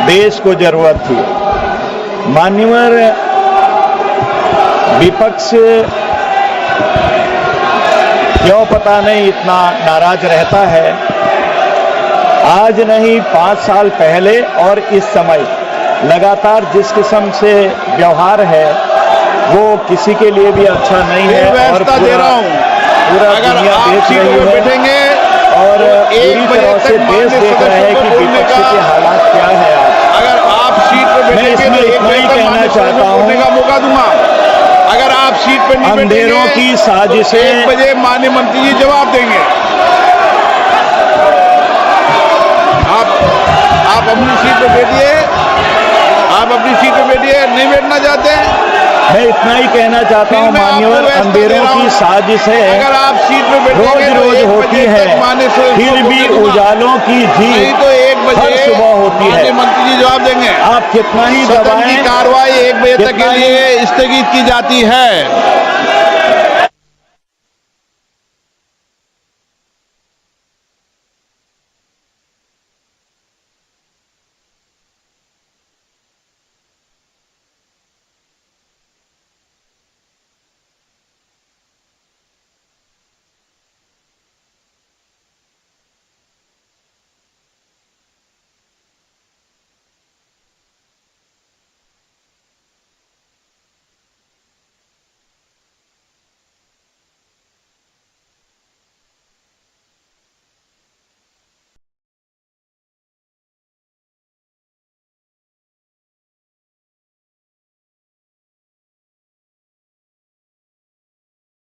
देश को जरूरत थी। मान्यवर विपक्ष क्यों पता नहीं इतना नाराज रहता है। आज नहीं 5 साल पहले और इस समय लगातार जिस किस्म से व्यवहार है वो किसी के लिए भी अच्छा नहीं है और पूरा दुनिया देख रही है और पूरी तरह से देश देख रहे हैं कि विपक्ष के हालात क्या है। अगर आप सीट पर बैठेंगे, मैं इसमें इतना ही कहना चाहता हूं का मौका दूंगा। अगर आप सीट पर नहीं अंधेरों की साजिशें 1 बजे माननीय मंत्री जी जवाब देंगे। आप अपनी सीट पर बैठिए। आप अपनी सीट पर बैठिए। नहीं बैठना चाहते? मैं इतना ही कहना चाहता हूं मान्यवर, अंधेरों की साजिशें अगर आप सीट पर रोज रोज होती है, फिर भी उजालों की जीत तो 1 बजे हर सुबह होती माननीय है। मंत्री जी जवाब देंगे। आप कितना ही सदन की दबाएं, कार्रवाई 1 बजे तक कितना के ही- लिए स्थगित की जाती है।